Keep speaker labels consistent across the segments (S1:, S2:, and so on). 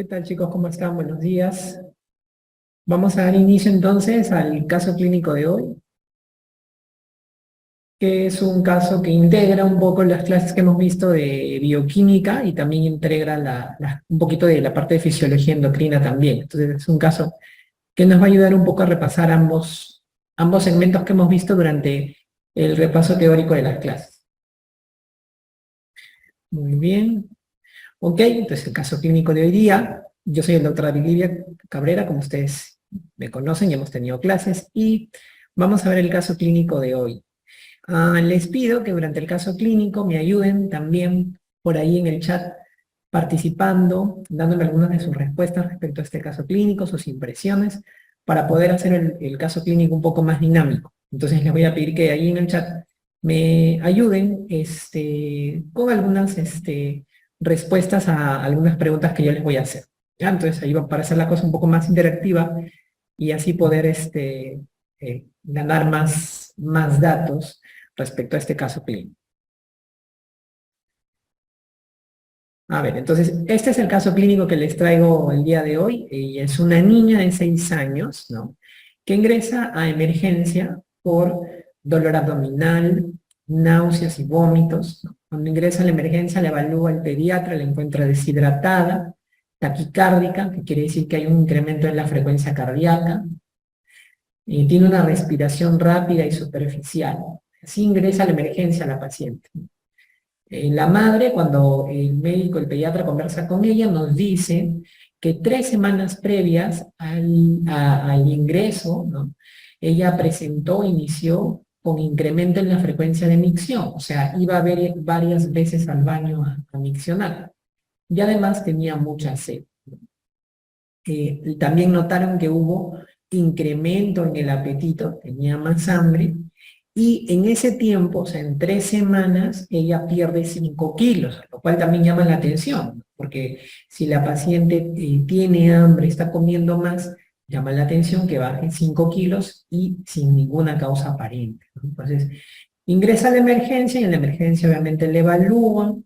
S1: ¿Qué tal, chicos? ¿Cómo están? Buenos días. Vamos a dar inicio entonces al caso clínico de hoy, que es un caso que integra un poco las clases que hemos visto de bioquímica y también integra un poquito de la parte de fisiología endocrina también. Entonces es un caso que nos va a ayudar un poco a repasar ambos segmentos que hemos visto durante el repaso teórico de las clases. Muy bien. Ok, entonces el caso clínico de hoy día, yo soy el doctor David Livia Cabrera, como ustedes me conocen y hemos tenido clases, y vamos a ver el caso clínico de hoy. Les pido que durante el caso clínico me ayuden también por ahí en el chat participando, dándome algunas de sus respuestas respecto a este caso clínico, sus impresiones, para poder hacer el caso clínico un poco más dinámico. Entonces les voy a pedir que ahí en el chat me ayuden con algunas respuestas a algunas preguntas que yo les voy a hacer. ¿Ya? Entonces ahí va para hacer la cosa un poco más interactiva y así poder ganar más datos respecto a este caso clínico. A ver, entonces, este es el caso clínico que les traigo el día de hoy, y es una niña de 6 años, ¿no?, que ingresa a emergencia por dolor abdominal, náuseas y vómitos, ¿no? Cuando ingresa a la emergencia, la evalúa el pediatra, la encuentra deshidratada, taquicárdica, que quiere decir que hay un incremento en la frecuencia cardíaca, y tiene una respiración rápida y superficial. Así ingresa a la emergencia la paciente. La madre, cuando el médico, el pediatra conversa con ella, nos dice que 3 semanas previas al ingreso, ¿no?, ella inició con incremento en la frecuencia de micción, o sea, iba a ver varias veces al baño a miccionar. Y además tenía mucha sed. También notaron que hubo incremento en el apetito, tenía más hambre, y en ese tiempo, o sea, en 3 semanas, ella pierde 5 kilos, lo cual también llama la atención, porque si la paciente tiene hambre, está comiendo más, llama la atención que baje 5 kilos y sin ninguna causa aparente, ¿no? Entonces, ingresa a la emergencia y en la emergencia obviamente le evalúan,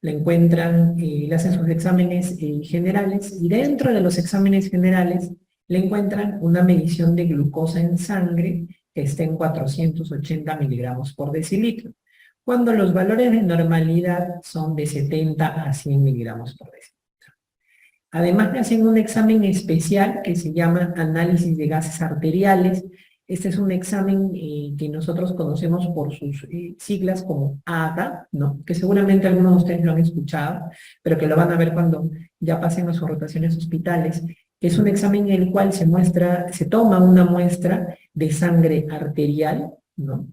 S1: la encuentran, le hacen sus exámenes generales, y dentro de los exámenes generales le encuentran una medición de glucosa en sangre que está en 480 miligramos por decilitro, cuando los valores de normalidad son de 70 a 100 miligramos por decilitro. Además le hacen un examen especial que se llama análisis de gases arteriales. Este es un examen que nosotros conocemos por sus siglas como AGA, ¿no?, que seguramente algunos de ustedes lo han escuchado, pero que lo van a ver cuando ya pasen a sus rotaciones hospitales. Es un examen en el cual se toma una muestra de sangre arterial, ¿no?,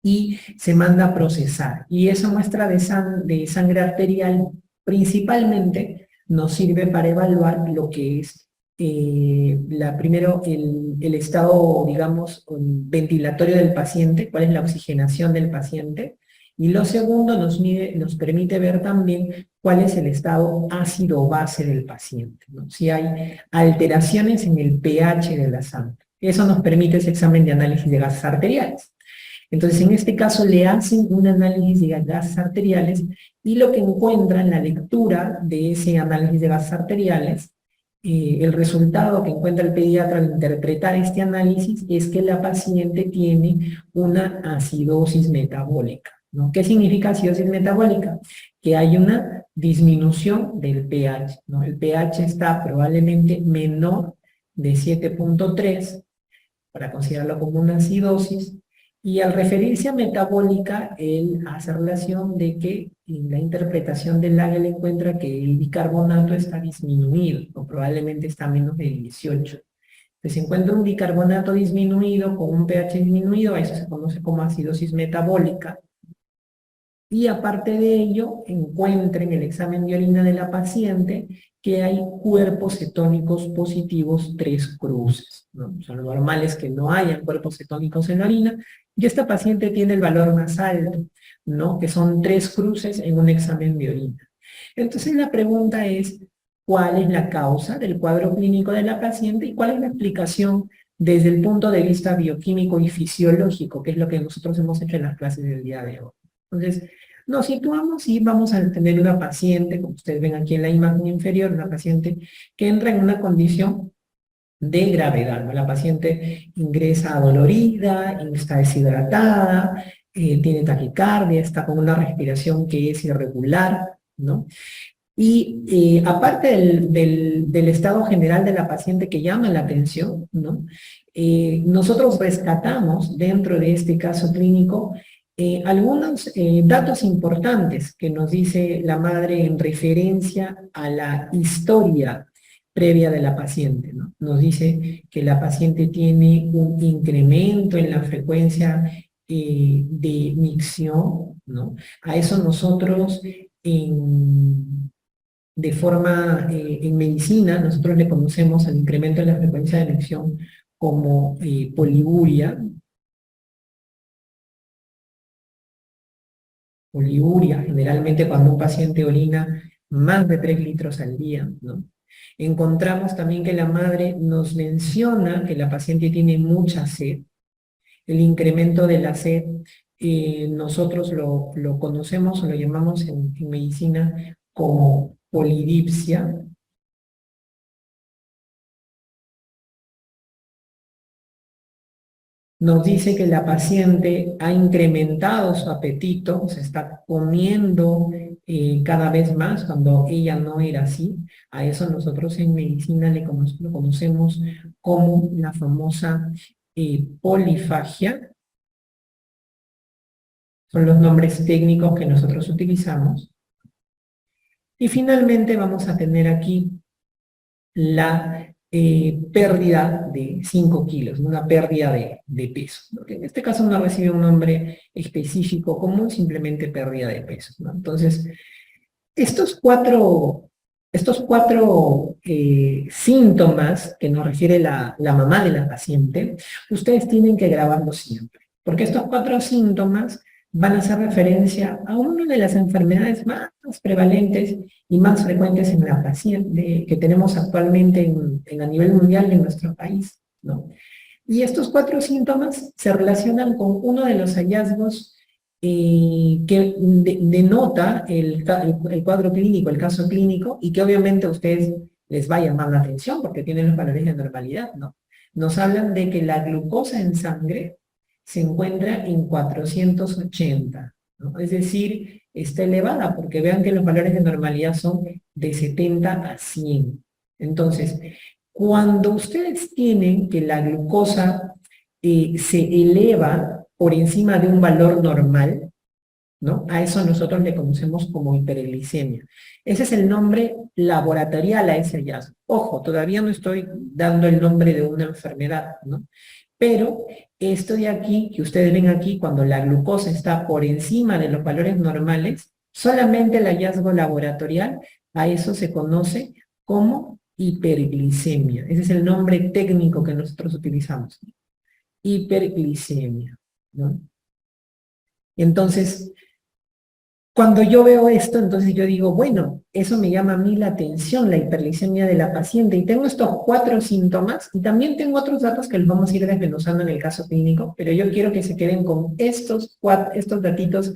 S1: y se manda a procesar. Y esa muestra de sangre arterial principalmente nos sirve para evaluar lo que es primero el estado, digamos, ventilatorio del paciente, cuál es la oxigenación del paciente, y lo segundo nos permite ver también cuál es el estado ácido-base del paciente, ¿no?, si hay alteraciones en el pH de la sangre. Eso nos permite ese examen de análisis de gases arteriales. Entonces, en este caso le hacen un análisis de gases arteriales, y lo que encuentran en la lectura de ese análisis de gases arteriales, el resultado que encuentra el pediatra al interpretar este análisis es que la paciente tiene una acidosis metabólica, ¿no? ¿Qué significa acidosis metabólica? Que hay una disminución del pH, ¿no? El pH está probablemente menor de 7.3 para considerarlo como una acidosis, y al referirse a metabólica, él hace relación de que en la interpretación del área le encuentra que el bicarbonato está disminuido, o probablemente está menos de 18. Entonces se encuentra un bicarbonato disminuido con un pH disminuido, a eso se conoce como acidosis metabólica, y aparte de ello, encuentra en el examen de orina de la paciente que hay cuerpos cetónicos positivos 3 cruces, ¿no? O sea, lo normal es que no hayan cuerpos cetónicos en la orina, y esta paciente tiene el valor más alto, ¿no?, que son 3 cruces en un examen de orina. Entonces la pregunta es, ¿cuál es la causa del cuadro clínico de la paciente y cuál es la explicación desde el punto de vista bioquímico y fisiológico, que es lo que nosotros hemos hecho en las clases del día de hoy? Entonces, Nos situamos y vamos a tener una paciente, como ustedes ven aquí en la imagen inferior, una paciente que entra en una condición de gravedad, ¿no? La paciente ingresa adolorida, está deshidratada, tiene taquicardia, está con una respiración que es irregular, ¿no? Y aparte del estado general de la paciente que llama la atención, ¿no? Nosotros rescatamos dentro de este caso clínico algunos datos importantes que nos dice la madre en referencia a la historia previa de la paciente, ¿no? Nos dice que la paciente tiene un incremento en la frecuencia de micción, ¿no? A eso nosotros de forma, en medicina, nosotros le conocemos al incremento de la frecuencia de elección como poliuria. Poliuria, generalmente cuando un paciente orina más de 3 litros al día, ¿no? Encontramos también que la madre nos menciona que la paciente tiene mucha sed. El incremento de la sed, nosotros lo conocemos o lo llamamos en medicina como polidipsia. Nos dice que la paciente ha incrementado su apetito, se está comiendo cada vez más cuando ella no era así. A eso nosotros en medicina lo conocemos como la famosa polifagia. Son los nombres técnicos que nosotros utilizamos. Y finalmente vamos a tener aquí la pérdida de 5 kilos, una pérdida de peso, ¿no? Que en este caso no recibe un nombre específico común, simplemente pérdida de peso, ¿no? Entonces, estos cuatro síntomas que nos refiere la mamá de la paciente, ustedes tienen que grabarlos siempre, porque estos 4 síntomas van a hacer referencia a una de las enfermedades más prevalentes y más frecuentes en la paciente que tenemos actualmente a nivel mundial en nuestro país, ¿no? Y estos 4 síntomas se relacionan con uno de los hallazgos que denota el cuadro clínico, el caso clínico, y que obviamente a ustedes les va a llamar la atención porque tienen los valores de normalidad, ¿no? Nos hablan de que la glucosa en sangre se encuentra en 480, ¿no? Es decir, está elevada, porque vean que los valores de normalidad son de 70 a 100. Entonces, cuando ustedes tienen que la glucosa se eleva por encima de un valor normal, ¿no? A eso nosotros le conocemos como hiperglicemia. Ese es el nombre laboratorial a ese hallazgo. Ojo, todavía no estoy dando el nombre de una enfermedad, ¿no? Pero esto de aquí, que ustedes ven aquí, cuando la glucosa está por encima de los valores normales, solamente el hallazgo laboratorial, a eso se conoce como hiperglicemia. Ese es el nombre técnico que nosotros utilizamos. Hiperglicemia, ¿no? Entonces, cuando yo veo esto, entonces yo digo, bueno, eso me llama a mí la atención, la hiperglicemia de la paciente, y tengo estos 4 síntomas, y también tengo otros datos que los vamos a ir desmenuzando en el caso clínico, pero yo quiero que se queden con estos datitos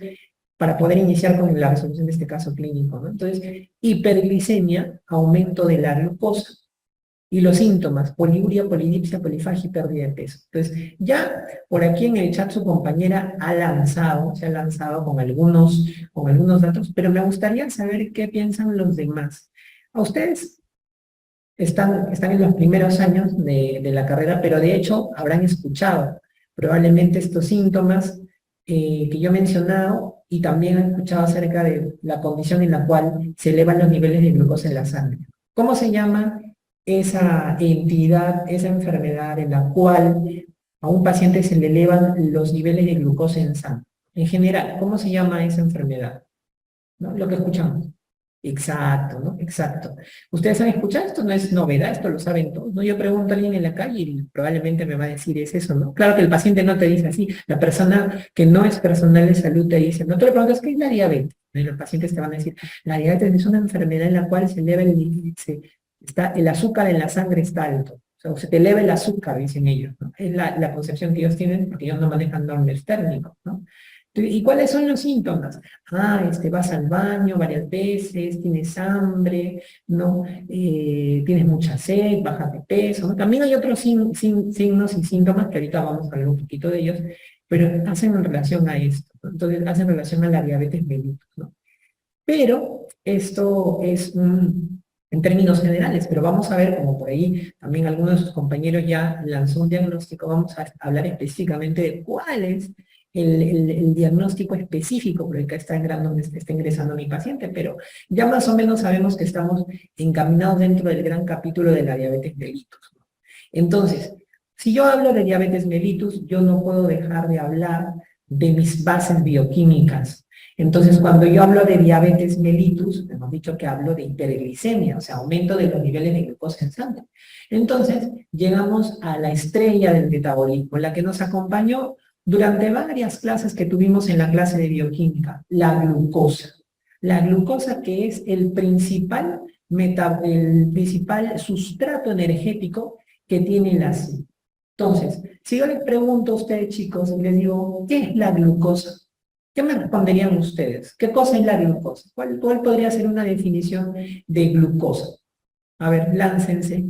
S1: para poder iniciar con la resolución de este caso clínico, ¿no? Entonces, hiperglicemia, aumento de la glucosa, y los síntomas, poliuria, polidipsia, polifagia y pérdida de peso. Entonces, ya por aquí en el chat su compañera se ha lanzado con algunos datos, pero me gustaría saber qué piensan los demás. A ustedes están en los primeros años de la carrera, pero de hecho habrán escuchado probablemente estos síntomas que yo he mencionado, y también han escuchado acerca de la condición en la cual se elevan los niveles de glucosa en la sangre. ¿Cómo se llama esa entidad, esa enfermedad en la cual a un paciente se le elevan los niveles de glucosa en sangre? En general, ¿cómo se llama esa enfermedad? ¿No? Lo que escuchamos. Exacto, ¿no? Exacto. Ustedes han escuchado, esto no es novedad, esto lo saben todos, ¿no? Yo pregunto a alguien en la calle y probablemente me va a decir, es eso, ¿no? Claro que el paciente no te dice así, la persona que no es personal de salud te dice, no te le preguntas, ¿qué es la diabetes? Y los pacientes te van a decir, la diabetes es una enfermedad en la cual se eleva el azúcar en la sangre está alto. O se te eleva el azúcar, dicen ellos, ¿no? Es la concepción que ellos tienen, porque ellos no manejan normas térmicos, ¿no? ¿Y cuáles son los síntomas? Vas al baño varias veces, tienes hambre, ¿no? Tienes mucha sed, bajas de peso, ¿no? También hay otros signos y síntomas que ahorita vamos a hablar un poquito de ellos, pero hacen en relación a esto, ¿no? Entonces hacen relación a la diabetes mellitus, ¿no? Pero esto es en términos generales, pero vamos a ver, como por ahí también alguno de sus compañeros ya lanzó un diagnóstico, vamos a hablar específicamente de cuál es el diagnóstico específico por el que está ingresando mi paciente, pero ya más o menos sabemos que estamos encaminados dentro del gran capítulo de la diabetes mellitus. Entonces, si yo hablo de diabetes mellitus, yo no puedo dejar de hablar de mis bases bioquímicas. Entonces, cuando yo hablo de diabetes mellitus, hemos dicho que hablo de hiperglicemia, o sea, aumento de los niveles de glucosa en sangre. Entonces, llegamos a la estrella del metabolismo, la que nos acompañó durante varias clases que tuvimos en la clase de bioquímica, la glucosa. La glucosa, que es el principal sustrato energético que tiene la célula. Entonces, si yo les pregunto a ustedes, chicos, y les digo, ¿qué es la glucosa? ¿Qué me responderían ustedes? ¿Qué cosa es la glucosa? ¿Cuál podría ser una definición de glucosa? A ver, láncense.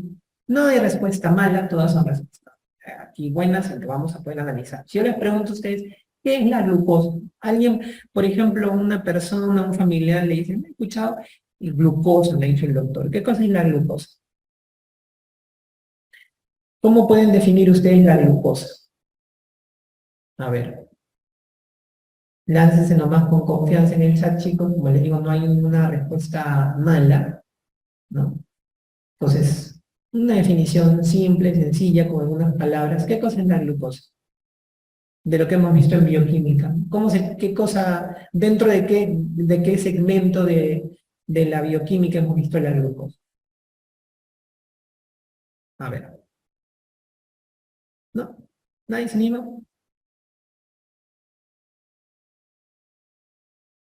S1: No hay respuesta mala, todas son respuestas aquí buenas que vamos a poder analizar. Si yo les pregunto a ustedes, ¿qué es la glucosa? Alguien, por ejemplo, una persona, un familiar le dice, ¿me he escuchado? Y glucosa, le dice el doctor. ¿Qué cosa es la glucosa? ¿Cómo pueden definir ustedes la glucosa? A ver, láncense nomás con confianza en el chat, chicos. Como les digo, no hay ninguna respuesta mala, ¿no? Entonces, una definición simple, sencilla, con algunas palabras. ¿Qué cosa es la glucosa? De lo que hemos visto en bioquímica. ¿Qué cosa, dentro de qué segmento de la bioquímica hemos visto la glucosa? A ver. ¿No? ¿Nadie se anima?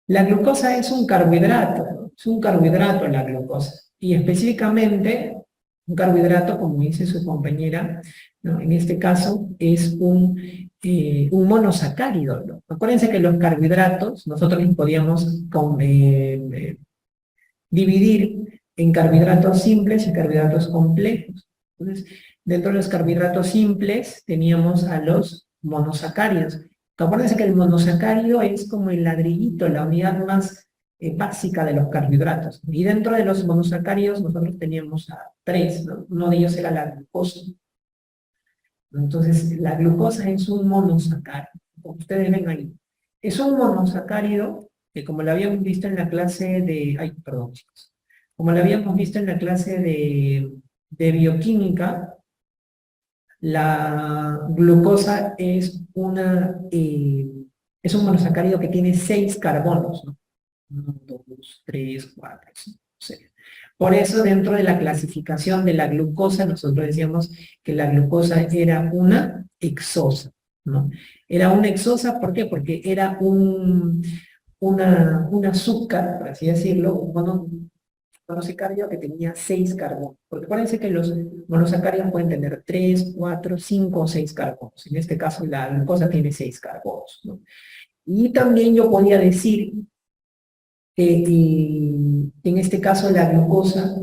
S1: La glucosa es un carbohidrato, ¿no? Es un carbohidrato la glucosa. Y específicamente, un carbohidrato, como dice su compañera, ¿no? En este caso es un monosacárido, ¿no? Acuérdense que los carbohidratos, nosotros los podíamos dividir en carbohidratos simples y carbohidratos complejos. Entonces, dentro de los carbohidratos simples teníamos a los monosacáridos. Acuérdense que el monosacárido es como el ladrillito, la unidad más básica de los carbohidratos. Y dentro de los monosacáridos nosotros teníamos a tres, ¿no? Uno de ellos era la glucosa. Entonces, la glucosa es un monosacárido, como ustedes ven ahí. Es un monosacárido que, como lo habíamos visto en la clase de... Ay, perdón, chicos. Como lo habíamos visto en la clase de bioquímica, la glucosa es un monosacárido que tiene 6 carbonos, ¿no? 1, 2, 3, 4, 5, 6. Por eso, dentro de la clasificación de la glucosa, nosotros decíamos que la glucosa era una hexosa, ¿no? Era una hexosa, ¿por qué? Porque era un azúcar, por así decirlo, un monosacárido que tenía 6 carbonos. Porque acuérdense que los monosacáridos pueden tener 3, 4, 5 o 6 carbonos. En este caso, la glucosa tiene 6 carbonos, ¿no? Y también yo podía decir en este caso la glucosa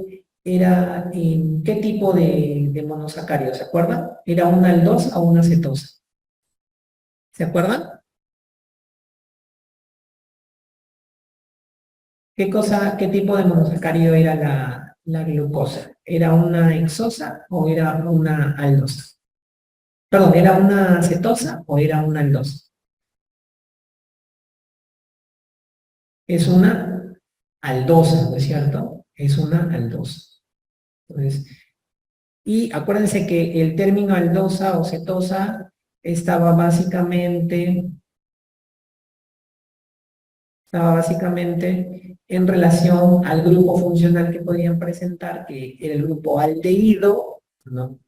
S1: era ¿qué tipo de monosacárido? ¿Se acuerdan? ¿Era una aldosa o una cetosa? ¿Se acuerdan? ¿Qué tipo de monosacárido era la glucosa? ¿Era una hexosa o era una aldosa? Perdón, ¿era una cetosa o era una aldosa? Es una aldosa, ¿no es cierto? Es una aldosa. Entonces, y acuérdense que el término aldosa o cetosa estaba básicamente en relación al grupo funcional que podían presentar, que era el grupo aldehído, ¿no?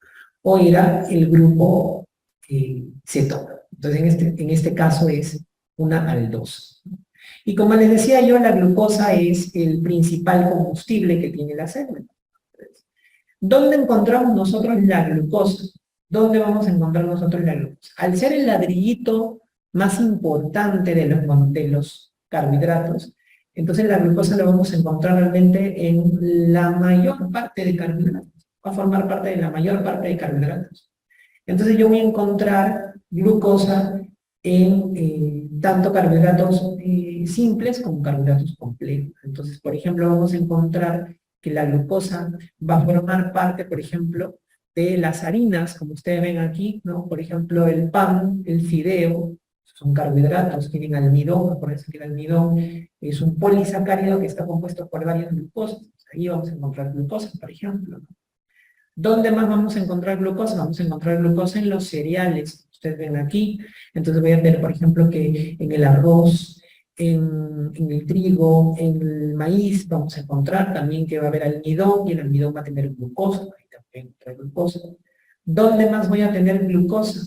S1: O era el grupo cetona. Entonces, en este caso es una aldosa. Y como les decía yo, la glucosa es el principal combustible que tiene la célula. ¿Dónde encontramos nosotros la glucosa? ¿Dónde vamos a encontrar nosotros la glucosa? Al ser el ladrillito más importante de los carbohidratos. Entonces la glucosa la vamos a encontrar realmente en la mayor parte de carbohidratos, va a formar parte de la mayor parte de carbohidratos. Entonces yo voy a encontrar glucosa en tanto carbohidratos simples como carbohidratos complejos. Entonces, por ejemplo, vamos a encontrar que la glucosa va a formar parte, por ejemplo, de las harinas, como ustedes ven aquí, ¿no? Por ejemplo, el pan, el fideo, son carbohidratos, tienen almidón, por eso que el almidón es un polisacárido que está compuesto por varias glucosas. Ahí vamos a encontrar glucosa, por ejemplo, ¿no? ¿Dónde más vamos a encontrar glucosa? Vamos a encontrar glucosa en los cereales, ustedes ven aquí. Entonces voy a ver, por ejemplo, que en el arroz, en el trigo, en el maíz, vamos a encontrar también que va a haber almidón, y el almidón va a tener glucosa, ahí también trae glucosa. ¿Dónde más voy a tener glucosa?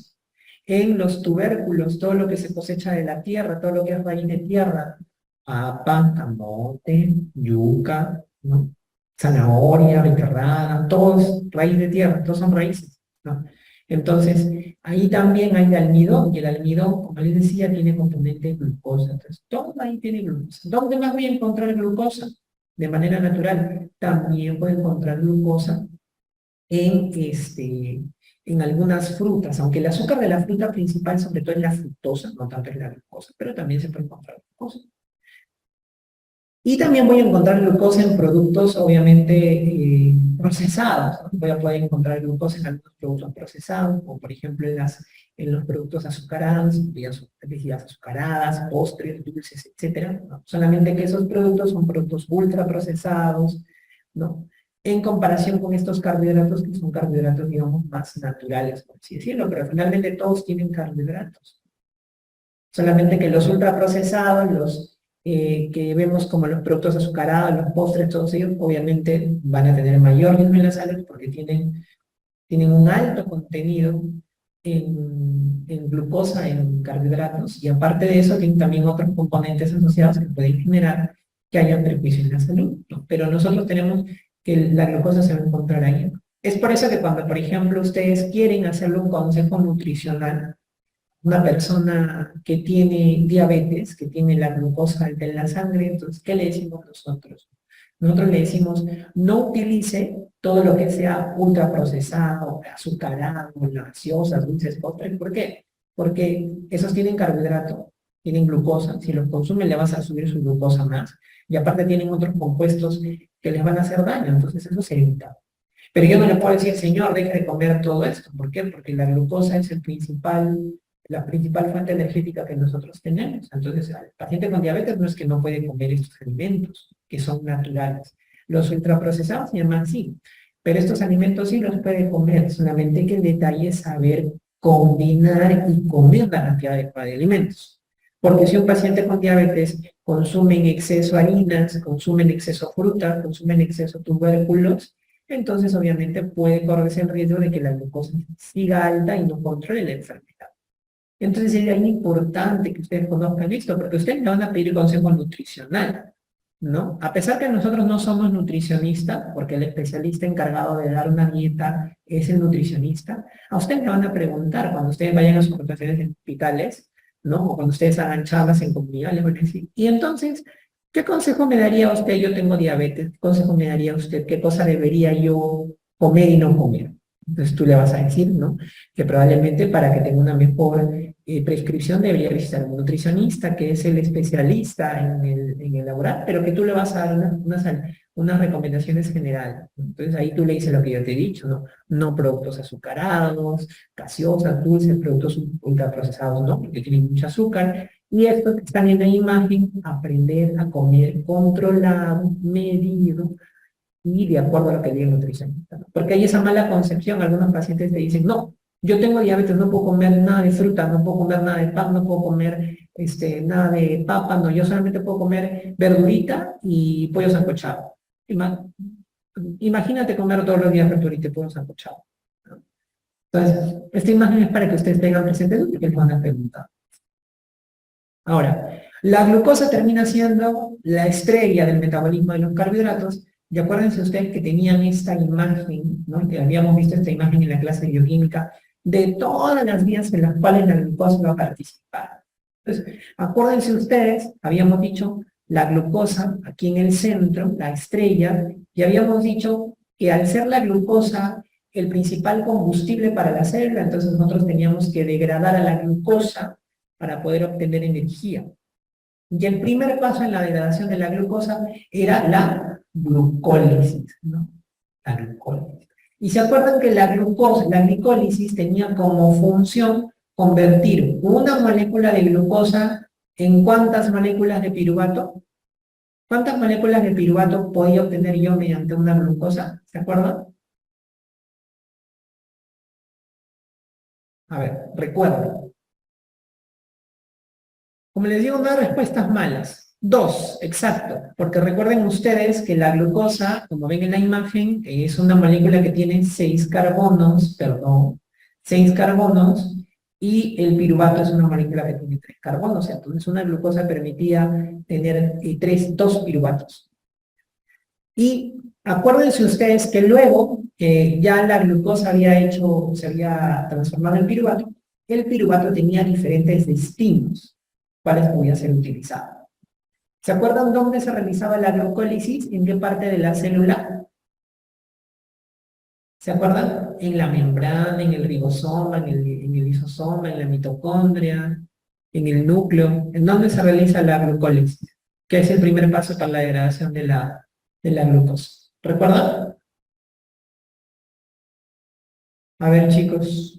S1: En los tubérculos, todo lo que se cosecha de la tierra, todo lo que es raíz de tierra, papa, camote, yuca, ¿no? Zanahoria, beterraga, todos raíz de tierra, todos son raíces, ¿no? Entonces, ahí también hay almidón, y el almidón, como les decía, tiene componente glucosa. Entonces, todo ahí tiene glucosa. ¿Dónde más voy a encontrar glucosa? De manera natural, también voy a encontrar glucosa en algunas frutas, aunque el azúcar de la fruta principal sobre todo es la fructosa, no tanto es la glucosa, pero también se puede encontrar glucosa. Y también voy a encontrar glucosa en productos, obviamente, procesados, ¿no? Voy a poder encontrar glucosa en algunos productos procesados, como por ejemplo en los productos azucarados, bebidas azucaradas, postres, dulces, etc. ¿No? Solamente que esos productos son productos ultraprocesados, ¿no? En comparación con estos carbohidratos, que son carbohidratos, digamos, más naturales, por así decirlo, pero finalmente todos tienen carbohidratos. Solamente que los ultraprocesados, los que vemos como los productos azucarados, los postres, todos ellos, obviamente van a tener mayor riesgo en la salud porque tienen un alto contenido en glucosa, en carbohidratos, y aparte de eso tienen también otros componentes asociados que pueden generar que haya un perjuicio en la salud, ¿no? Pero nosotros tenemos que la glucosa se va a encontrar ahí. Es por eso que cuando, por ejemplo, ustedes quieren hacerle un consejo nutricional, una persona que tiene diabetes, que tiene la glucosa alta en la sangre, entonces, ¿qué le decimos nosotros? Nosotros le decimos, no utilice todo lo que sea ultraprocesado, azucarado, gaseosas, dulces, postres. ¿Por qué? Porque esos tienen carbohidrato, tienen glucosa. Si los consumen le vas a subir su glucosa más. Y aparte tienen otros compuestos que les van a hacer daño, entonces eso se evita. Pero yo no le puedo decir, señor, deje de comer todo esto. ¿Por qué? Porque la glucosa es la principal fuente energética que nosotros tenemos. Entonces, el paciente con diabetes no es que no puede comer estos alimentos, que son naturales. Los ultraprocesados se llaman así, pero estos alimentos sí los puede comer, solamente que el detalle es saber combinar y comer la cantidad adecuada de alimentos. Porque si un paciente con diabetes consume en exceso harinas, consume en exceso fruta, consume en exceso tubérculos, entonces obviamente puede correrse el riesgo de que la glucosa siga alta y no controle la enfermedad. Entonces es ahí importante que ustedes conozcan esto, porque ustedes le van a pedir consejo nutricional, ¿no? A pesar que nosotros no somos nutricionistas, porque el especialista encargado de dar una dieta es el nutricionista, a ustedes le van a preguntar cuando ustedes vayan a sus rotaciones en hospitales, ¿no? O cuando ustedes hagan charlas en comunidad, les van a decir, y entonces, ¿qué consejo me daría usted? Yo tengo diabetes, ¿qué consejo me daría usted? ¿Qué cosa debería yo comer y no comer? Entonces tú le vas a decir, ¿no? Que probablemente para que tenga una mejor prescripción debería visitar a un nutricionista, que es el especialista en el laboral, pero que tú le vas a dar unas recomendaciones generales. Entonces ahí tú le dices lo que yo te he dicho, ¿no? No productos azucarados, gaseosas, dulces, productos ultraprocesados, ¿no? Porque tienen mucho azúcar. Y esto que están en la imagen, aprender a comer controlado, medido, y de acuerdo a lo que diga el nutricionista, ¿no? Porque hay esa mala concepción, algunos pacientes te dicen, no, yo tengo diabetes, no puedo comer nada de fruta, no puedo comer nada de pan, no puedo comer nada de papa, no, yo solamente puedo comer verdurita y pollo sancochado. Imagínate comer todos los días verdurita y pollo sancochado, ¿no? Entonces, esta imagen es para que ustedes tengan presente lo que les van a preguntar. Ahora, la glucosa termina siendo la estrella del metabolismo de los carbohidratos. Y acuérdense ustedes que tenían esta imagen, ¿no? Que habíamos visto esta imagen en la clase de bioquímica, de todas las vías en las cuales la glucosa va a participar. Entonces, acuérdense ustedes, habíamos dicho la glucosa aquí en el centro, la estrella, y habíamos dicho que al ser la glucosa el principal combustible para la célula, entonces nosotros teníamos que degradar a la glucosa para poder obtener energía. Y el primer paso en la degradación de la glucosa era la glucólisis, ¿no? La glucólisis. Y se acuerdan que la glucosa, la glicólisis tenía como función convertir una molécula de glucosa en ¿cuántas moléculas de piruvato? ¿Cuántas moléculas de piruvato podía obtener yo mediante una glucosa? ¿Se acuerdan? A ver, recuerden. Como les digo, no hay respuestas malas. 2, exacto. Porque recuerden ustedes que la glucosa, como ven en la imagen, es una molécula que tiene 6 carbonos, perdón, 6 carbonos, y el piruvato es una molécula que tiene 3 carbonos. O sea, entonces una glucosa permitía tener 2 piruvatos. Y acuérdense ustedes que luego, ya la glucosa se había transformado en piruvato, el piruvato tenía diferentes destinos, cuáles podían ser utilizados. ¿Se acuerdan dónde se realizaba la glucólisis? ¿En qué parte de la célula? ¿Se acuerdan? En la membrana, en el ribosoma, en el lisosoma, en la mitocondria, en el núcleo. ¿En dónde se realiza la glucólisis? Que es el primer paso para la degradación de la glucosa. ¿Recuerdan? A ver, chicos.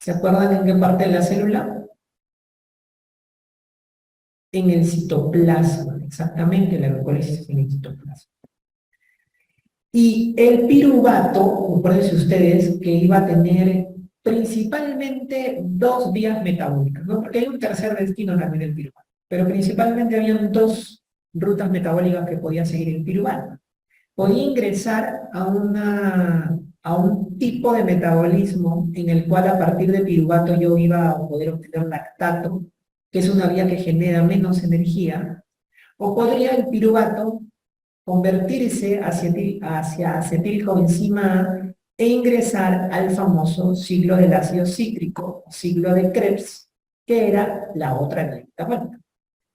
S1: ¿Se acuerdan en qué parte de la célula? En el citoplasma, exactamente, la glucólisis en el citoplasma. Y el piruvato, acuérdense ustedes, que iba a tener principalmente 2 vías metabólicas, ¿no? Porque hay un tercer destino también del piruvato, pero principalmente habían 2 rutas metabólicas que podía seguir el piruvato. Podía ingresar a un tipo de metabolismo en el cual a partir de piruvato yo iba a poder obtener lactato, que es una vía que genera menos energía, o podría el piruvato convertirse hacia acetilcoenzima A e ingresar al famoso ciclo del ácido cítrico, ciclo de Krebs, que era la otra vía metabólica.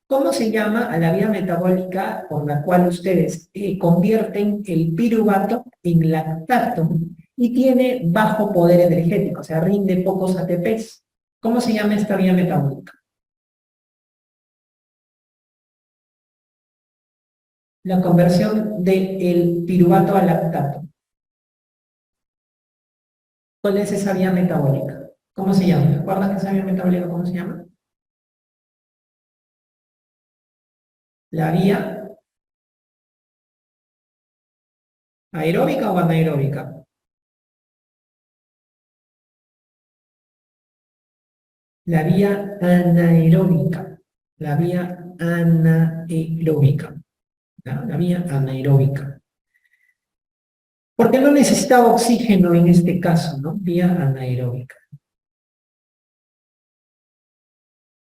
S1: ¿Cómo se llama a la vía metabólica por la cual ustedes convierten el piruvato en lactato y tiene bajo poder energético, o sea, rinde pocos ATPs? ¿Cómo se llama esta vía metabólica? La conversión del piruvato a lactato. ¿Cuál es esa vía metabólica? ¿Cómo se llama? ¿Recuerdan esa vía metabólica cómo se llama? La vía aeróbica o anaeróbica. La vía anaeróbica. La vía anaeróbica. La vía anaeróbica. Porque no necesitaba oxígeno en este caso, ¿no? Vía anaeróbica.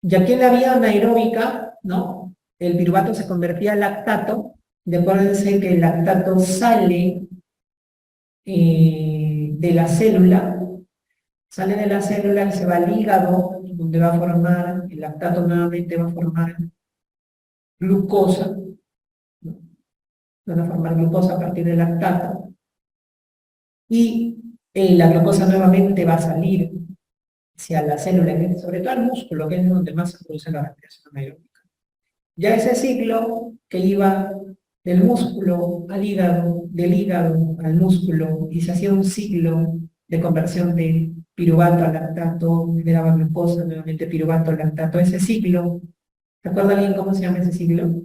S1: Ya que en la vía anaeróbica, ¿no? El piruvato se convertía en lactato. Acuérdense que el lactato sale de la célula, y se va al hígado, donde va a formar, el lactato nuevamente va a formar glucosa, ¿no? Van a formar glucosa a partir del lactato, y la glucosa nuevamente va a salir hacia la célula, sobre todo al músculo, que es donde más se produce la respiración anaeróbica. Ya ese ciclo que iba del músculo al hígado, del hígado al músculo, y se hacía un ciclo de conversión de piruvato a lactato, generaba glucosa, nuevamente piruvato a lactato, ese ciclo, ¿se acuerda alguien cómo se llama ese ciclo?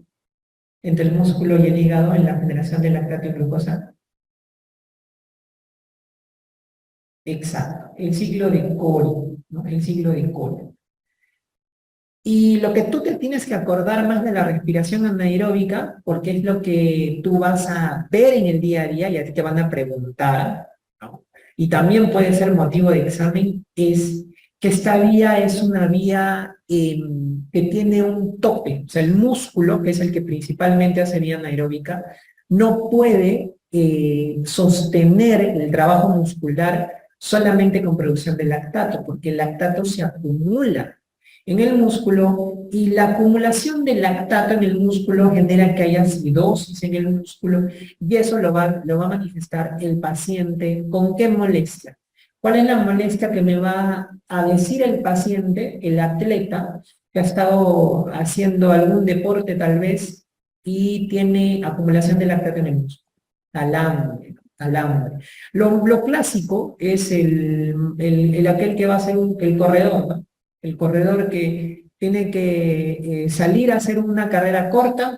S1: Entre el músculo y el hígado en la generación de lactato y glucosa. Exacto, el ciclo de Cori, ¿no? El ciclo de Cori. Y lo que tú te tienes que acordar más de la respiración anaeróbica, porque es lo que tú vas a ver en el día a día y a ti te van a preguntar, ¿no? Y también puede ser motivo de examen, es que esta vía es una vía que tiene un tope, o sea, el músculo, que es el que principalmente hace vía anaeróbica, no puede sostener el trabajo muscular solamente con producción de lactato, porque el lactato se acumula en el músculo y la acumulación de lactato en el músculo genera que haya acidosis en el músculo y eso lo va a manifestar el paciente. ¿Con qué molestia? ¿Cuál es la molestia que me va a decir el paciente, el atleta, que ha estado haciendo algún deporte tal vez y tiene acumulación de lactato en el músculo? Calambre, calambre. Lo clásico es aquel que va a ser el corredor, ¿no? El corredor que tiene que salir a hacer una carrera corta,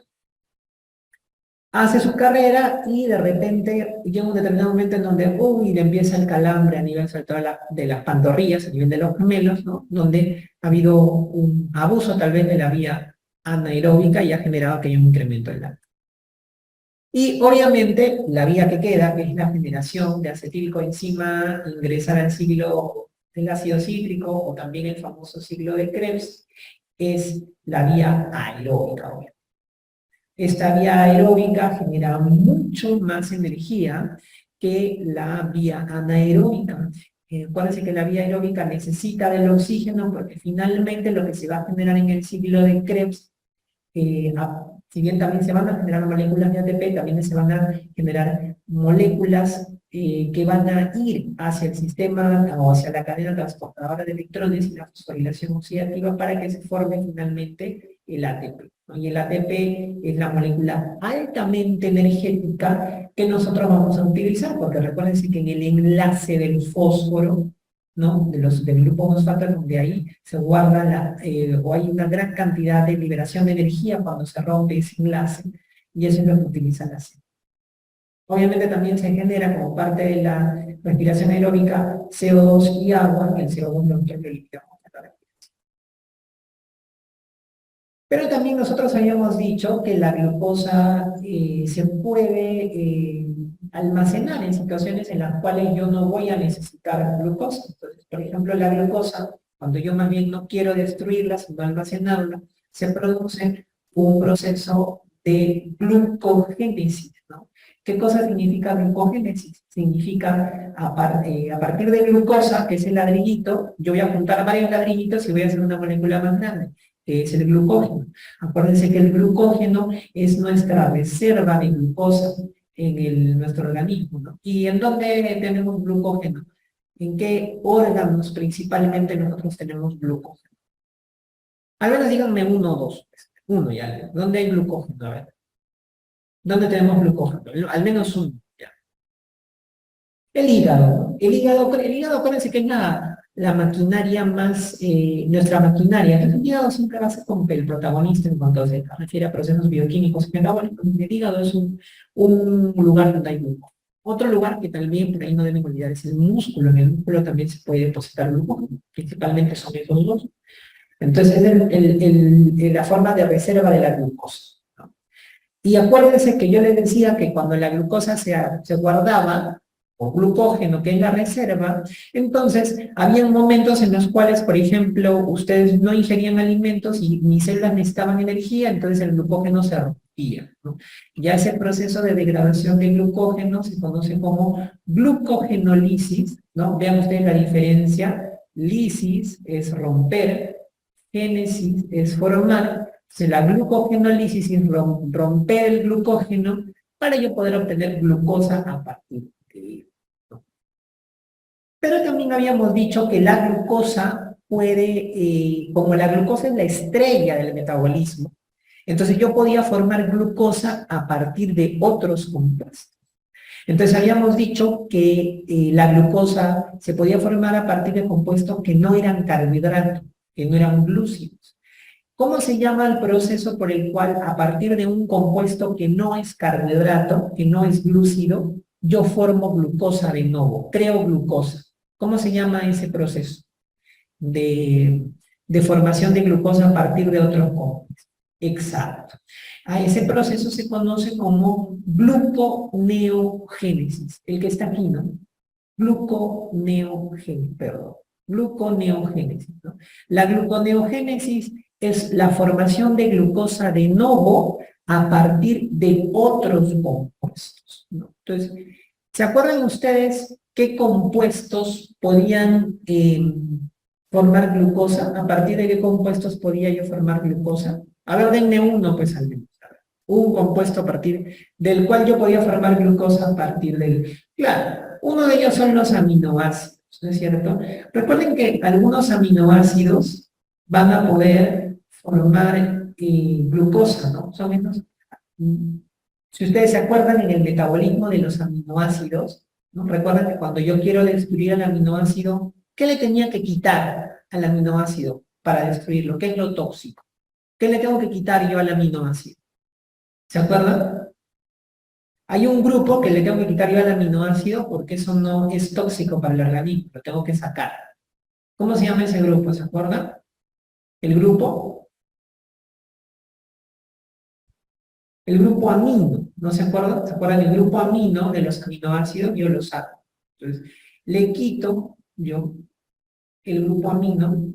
S1: hace su carrera y de repente llega un determinado momento en donde le empieza el calambre a nivel sobre todo de las pantorrillas, a nivel de los gemelos, ¿no? Donde ha habido un abuso tal vez de la vía anaeróbica y ha generado que haya un incremento en la. Y obviamente la vía que queda, que es la generación de acetilcoenzima, ingresar al ciclo del ácido cítrico o también el famoso ciclo de Krebs, es la vía aeróbica, obviamente. Esta vía aeróbica genera mucho más energía que la vía anaeróbica. Acuérdense que la vía aeróbica necesita del oxígeno porque finalmente lo que se va a generar en el ciclo de Krebs, si bien también se van a generar moléculas de ATP, también se van a generar moléculas que van a ir hacia el sistema o hacia la cadena transportadora de electrones y la fosforilación oxidativa para que se forme finalmente el ATP. Y el ATP es la molécula altamente energética que nosotros vamos a utilizar, porque recuérdense que en el enlace del fósforo, ¿no? Del grupo fosfato, donde ahí se guarda o hay una gran cantidad de liberación de energía cuando se rompe ese enlace, y eso es lo que utiliza la célula. Obviamente también se genera como parte de la respiración aeróbica CO2 y agua, que el CO2 lo eliminamos. Pero también nosotros habíamos dicho que la glucosa se puede almacenar en situaciones en las cuales yo no voy a necesitar glucosa. Entonces, por ejemplo, la glucosa, cuando yo más bien no quiero destruirla, sino almacenarla, se produce un proceso de glucogénesis, ¿no? ¿Qué cosa significa glucogénesis? Significa a partir de glucosa, que es el ladrillito, yo voy a juntar varios ladrillitos y voy a hacer una molécula más grande, que es el glucógeno. Acuérdense que el glucógeno es nuestra reserva de glucosa en nuestro organismo, ¿no? ¿Y en dónde tenemos glucógeno? ¿En qué órganos principalmente nosotros tenemos glucógeno? Al menos díganme uno o dos. Uno ya. ¿Dónde hay glucógeno? A ver. ¿Dónde tenemos glucógeno? Al menos uno. Ya. El hígado, ¿no? El hígado, acuérdense que es la maquinaria más, nuestra maquinaria. El hígado siempre va a ser como que el protagonista en cuanto se refiere a procesos bioquímicos y metabólicos. El hígado es un lugar donde hay glucógeno. Otro lugar que también por ahí no deben olvidar es el músculo. En el músculo también se puede depositar glucógeno. Principalmente son esos dos. Entonces es la forma de reserva de la glucosa, ¿no? Y acuérdense que yo les decía que cuando la glucosa se guardaba, o glucógeno, que es la reserva, entonces había momentos en los cuales, por ejemplo, ustedes no ingerían alimentos y mis células necesitaban energía, entonces el glucógeno se rompía, ¿no? Ya ese proceso de degradación de glucógeno se conoce como glucogenolisis, ¿no? Vean ustedes la diferencia. Lisis es romper, génesis es formar. La glucogenolisis es romper el glucógeno para yo poder obtener glucosa a partir de él. Pero también habíamos dicho que la glucosa puede, como la glucosa es la estrella del metabolismo, entonces yo podía formar glucosa a partir de otros compuestos. Entonces habíamos dicho que la glucosa se podía formar a partir de compuestos que no eran carbohidratos, que no eran glúcidos. ¿Cómo se llama el proceso por el cual a partir de un compuesto que no es carbohidrato, que no es glúcido, yo formo glucosa de nuevo, creo glucosa? ¿Cómo se llama ese proceso de formación de glucosa a partir de otros compuestos? Exacto. A ese proceso se conoce como gluconeogénesis, el que está aquí, ¿no? Gluconeogénesis, ¿no? La gluconeogénesis es la formación de glucosa de nuevo a partir de otros compuestos, ¿no? Entonces, ¿se acuerdan ustedes qué compuestos podían formar glucosa, a partir de qué compuestos podía yo formar glucosa. A ver, denme uno, pues al menos. Un compuesto a partir del cual yo podía formar glucosa a partir del... Claro, uno de ellos son los aminoácidos, ¿no es cierto? Recuerden que algunos aminoácidos van a poder formar glucosa, ¿no? Son menos... Si ustedes se acuerdan en el metabolismo de los aminoácidos, ¿no? Recuerden que cuando yo quiero destruir el aminoácido, ¿qué le tenía que quitar al aminoácido para destruirlo? ¿Qué es lo tóxico? ¿Qué le tengo que quitar yo al aminoácido? ¿Se acuerdan? Hay un grupo que le tengo que quitar yo al aminoácido porque eso no es tóxico para el organismo, lo tengo que sacar. ¿Cómo se llama ese grupo? ¿Se acuerdan? El grupo amino, ¿no se acuerdan? ¿Se acuerdan del grupo amino de los aminoácidos? Yo lo saco. Entonces, le quito yo el grupo amino,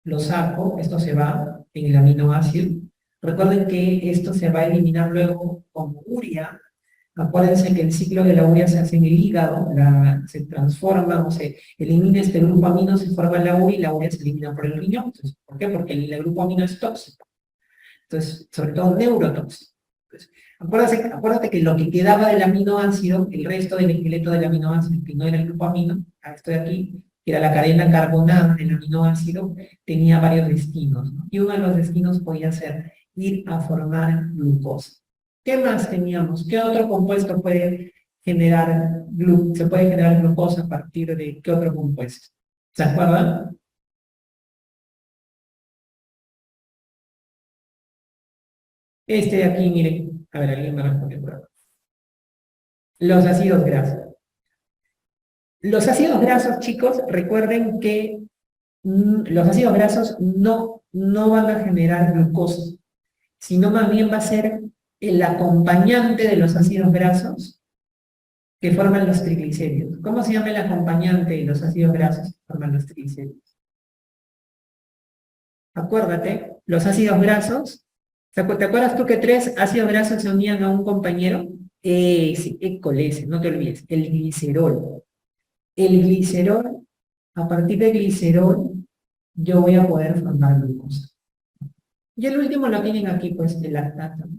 S1: lo saco, esto se va en el aminoácido. Recuerden que esto se va a eliminar luego como urea. Acuérdense que el ciclo de la urea se hace en el hígado, se transforma o se elimina este grupo amino, se forma la urea y la urea se elimina por el riñón. Entonces, ¿por qué? Porque el grupo amino es tóxico. Entonces, sobre todo neurotóxico. Entonces, acuérdate que lo que quedaba del aminoácido, el resto del esqueleto del aminoácido, que no era el grupo amino, esto de aquí, que era la cadena carbonada del aminoácido, tenía varios destinos, ¿no? Y uno de los destinos podía ser ir a formar glucosa. ¿Qué más teníamos? ¿Qué otro compuesto puede generar se puede generar glucosa a partir de qué otro compuesto? ¿Se acuerdan? Este de aquí, miren, a ver, alguien me responde por acá. Los ácidos grasos. Los ácidos grasos, chicos, recuerden que los ácidos grasos no van a generar glucosa, sino más bien va a ser el acompañante de los ácidos grasos que forman los triglicéridos. ¿Cómo se llama el acompañante de los ácidos grasos que forman los triglicéridos? Acuérdate, los ácidos grasos, ¿te acuerdas tú que 3 ácidos grasos se unían a un compañero? Sí, ese, no te olvides, el glicerol. El glicerol, a partir de glicerol, yo voy a poder formar glucosa. Y el último lo tienen aquí, pues, el lactato.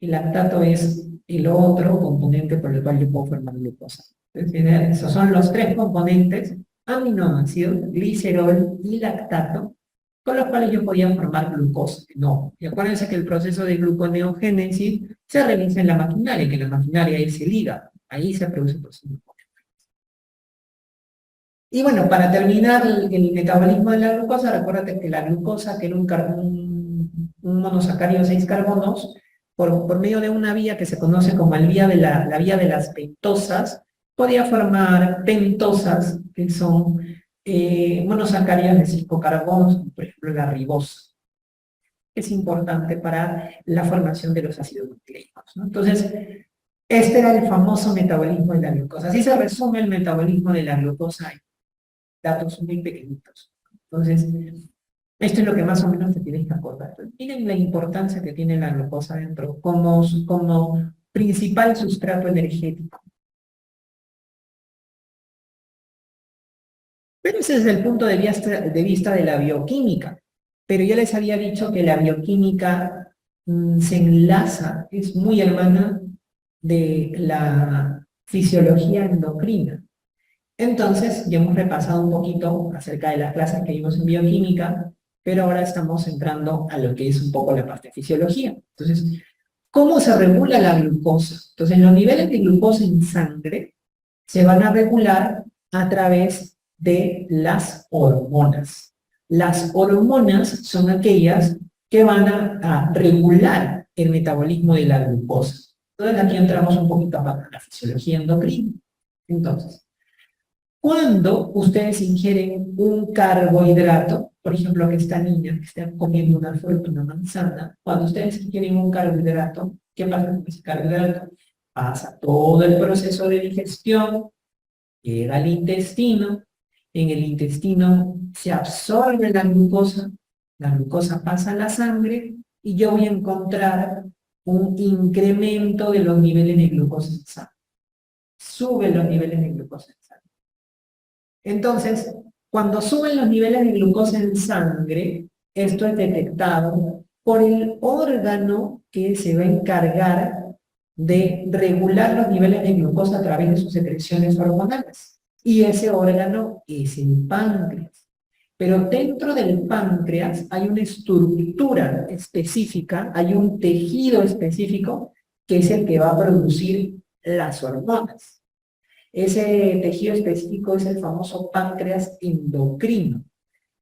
S1: El lactato es el otro componente por el cual yo puedo formar glucosa. Entonces, esos son los 3 componentes, aminoácidos, glicerol y lactato, con los cuales yo podía formar glucosa. No, y acuérdense que el proceso de gluconeogénesis se realiza en la maquinaria, que la maquinaria es el hígado. Ahí se produce el proceso. Y bueno, para terminar el metabolismo de la glucosa, recuérdate que la glucosa, que era un monosacárido de 6 carbonos, por medio de una vía que se conoce como la vía de las pentosas, podía formar pentosas, que son monosacáridos de 5 carbonos, como por ejemplo la ribosa. Es importante para la formación de los ácidos nucleicos, ¿no? Entonces, este era el famoso metabolismo de la glucosa. Así se resume el metabolismo de la glucosa, datos muy pequeñitos. Entonces, esto es lo que más o menos te tienes que acordar. Miren la importancia que tiene la glucosa dentro como principal sustrato energético. Pero ese es el punto de vista de la bioquímica. Pero ya les había dicho que la bioquímica se enlaza, es muy hermana de la fisiología endocrina. Entonces, ya hemos repasado un poquito acerca de las clases que vimos en bioquímica, pero ahora estamos entrando a lo que es un poco la parte de fisiología. Entonces, ¿cómo se regula la glucosa? Entonces, los niveles de glucosa en sangre se van a regular a través de las hormonas. Las hormonas son aquellas que van a regular el metabolismo de la glucosa. Entonces, aquí entramos un poquito más en la fisiología endocrina. Entonces, cuando ustedes ingieren un carbohidrato, por ejemplo, que esta niña que está comiendo una fruta, una manzana, cuando ustedes ingieren un carbohidrato, ¿qué pasa con ese carbohidrato? Pasa todo el proceso de digestión, llega al intestino, en el intestino se absorbe la glucosa pasa a la sangre y yo voy a encontrar un incremento de los niveles de glucosa en sangre. suben los niveles de glucosa en sangre. Entonces, cuando suben los niveles de glucosa en sangre, esto es detectado por el órgano que se va a encargar de regular los niveles de glucosa a través de sus secreciones hormonales. Y ese órgano es el páncreas. Pero dentro del páncreas hay una estructura específica, hay un tejido específico que es el que va a producir las hormonas. Ese tejido específico es el famoso páncreas endocrino.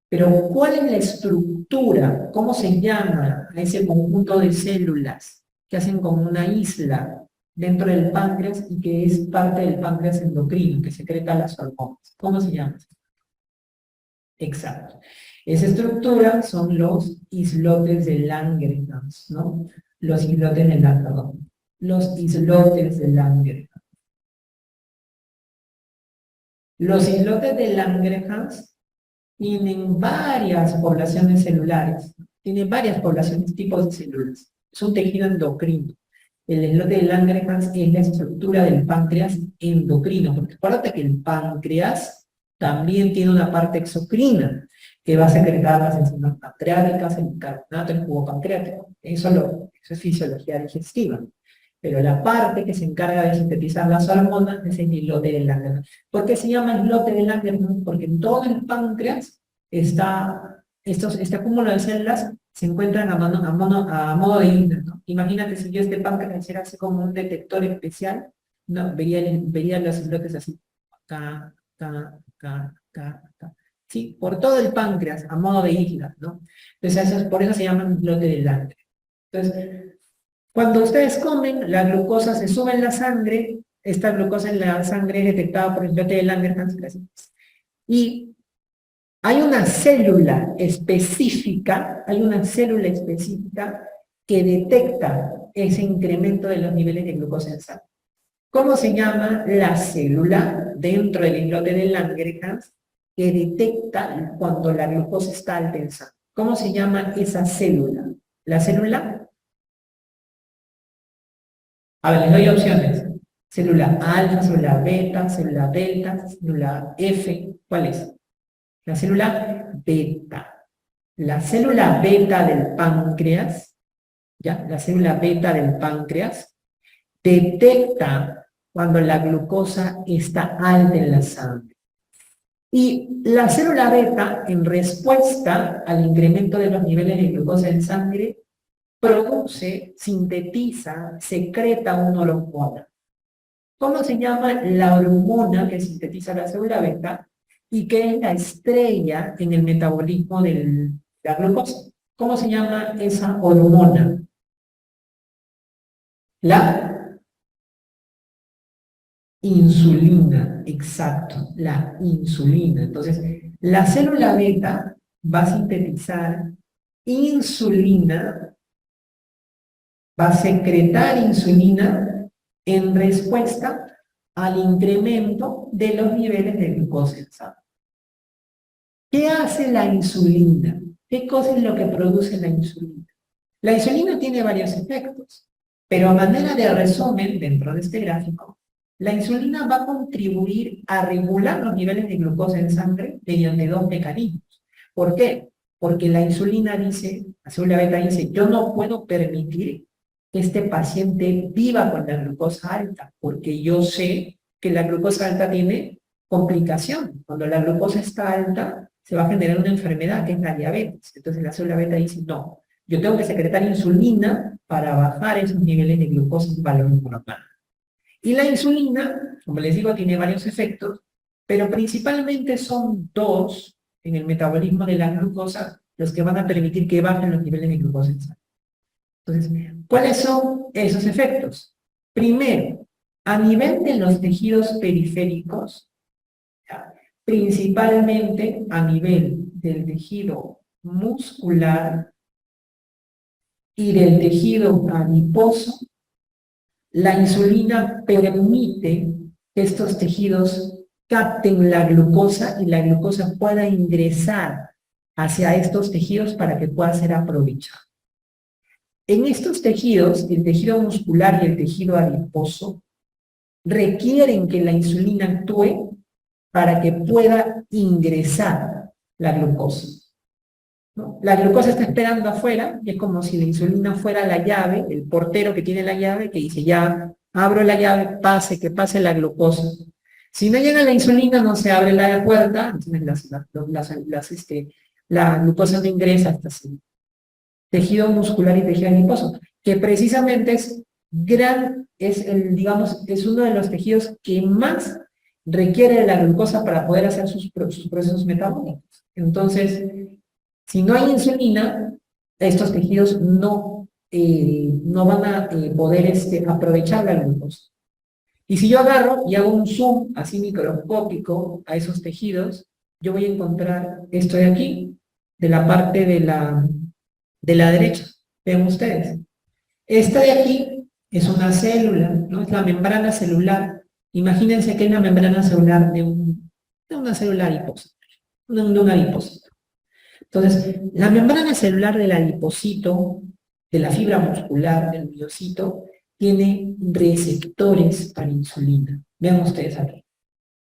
S1: Pero ¿cuál es la estructura? ¿Cómo se llama a ese conjunto de células que hacen como una isla dentro del páncreas y que es parte del páncreas endocrino, que secreta las hormonas? ¿Cómo se llama? Exacto. Esa estructura son los islotes de Langerhans, ¿no? Los islotes de Langerhans. Los islotes de Langerhans. Los islotes de Langerhans tienen varias poblaciones celulares, tienen varias poblaciones, tipos de células. Es un tejido endocrino. El islote de Langerhans es la estructura del páncreas endocrino, porque acuérdate que el páncreas también tiene una parte exocrina, que va a secretar las enzimas pancreáticas, el bicarbonato, el jugo pancreático. Eso es fisiología digestiva. Pero la parte que se encarga de sintetizar las hormonas es el islote de Langerhans. ¿Por qué se llama islote de Langerhans? Porque en todo el páncreas este cúmulo de células se encuentran a modo de isla, ¿no? Imagínate si yo este páncreas hiciera así como un detector especial, ¿no? Vería los islotes así. Acá, acá, acá, acá, acá. Sí, por todo el páncreas, a modo de isla, ¿no? Entonces, por eso se llama islote de Langerhans. Entonces, cuando ustedes comen, la glucosa se sube en la sangre, esta glucosa en la sangre es detectada por el islote de Langerhans, y hay una célula específica que detecta ese incremento de los niveles de glucosa en sangre. ¿Cómo se llama la célula dentro del islote de Langerhans que detecta cuando la glucosa está alta en sangre? ¿Cómo se llama esa célula? La célula... A ver, les doy opciones. Célula alfa, célula beta, célula delta, célula F. ¿Cuál es? La célula beta. La célula beta del páncreas, ¿ya? La célula beta del páncreas detecta cuando la glucosa está alta en la sangre. Y la célula beta, en respuesta al incremento de los niveles de glucosa en sangre, produce, sintetiza, secreta una hormona. ¿Cómo se llama la hormona que sintetiza la célula beta y que es la estrella en el metabolismo de la glucosa? ¿Cómo se llama esa hormona? La insulina, exacto, la insulina. Entonces, la célula beta va a sintetizar insulina, va a secretar insulina en respuesta al incremento de los niveles de glucosa en sangre. ¿Qué hace la insulina? ¿Qué cosa es lo que produce la insulina? La insulina tiene varios efectos, pero a manera de resumen, dentro de este gráfico, la insulina va a contribuir a regular los niveles de glucosa en sangre mediante dos mecanismos. ¿Por qué? Porque la insulina dice, la célula beta dice, yo no puedo permitir que este paciente viva con la glucosa alta, porque yo sé que la glucosa alta tiene complicación. Cuando la glucosa está alta, se va a generar una enfermedad que es la diabetes. Entonces la célula beta dice, no, yo tengo que secretar insulina para bajar esos niveles de glucosa en valor normal. Y la insulina, como les digo, tiene varios efectos, pero principalmente son dos en el metabolismo de la glucosa los que van a permitir que bajen los niveles de glucosa en sangre. Entonces, ¿cuáles son esos efectos? Primero, a nivel de los tejidos periféricos, principalmente a nivel del tejido muscular y del tejido adiposo, la insulina permite que estos tejidos capten la glucosa y la glucosa pueda ingresar hacia estos tejidos para que pueda ser aprovechada. En estos tejidos, el tejido muscular y el tejido adiposo, requieren que la insulina actúe para que pueda ingresar la glucosa, ¿no? La glucosa está esperando afuera, y es como si la insulina fuera la llave, el portero que tiene la llave, que dice, ya, abro la llave, que pase la glucosa. Si no llega la insulina, no se abre la puerta, entonces la glucosa no ingresa hasta el tejido muscular y tejido adiposo, que precisamente digamos, es uno de los tejidos que más requiere la glucosa para poder hacer sus procesos metabólicos. Entonces, si no hay insulina, estos tejidos no van a poder aprovechar la glucosa. Y si yo agarro y hago un zoom así microscópico a esos tejidos, yo voy a encontrar esto de aquí, de la parte de la derecha. Vean ustedes. Esta de aquí es una célula, ¿no? Es la membrana celular. Imagínense que es la membrana celular de una célula adiposa, de un adipocito. Entonces, la membrana celular del adipocito, de la fibra muscular, del miocito, tiene receptores para insulina. Vean ustedes aquí.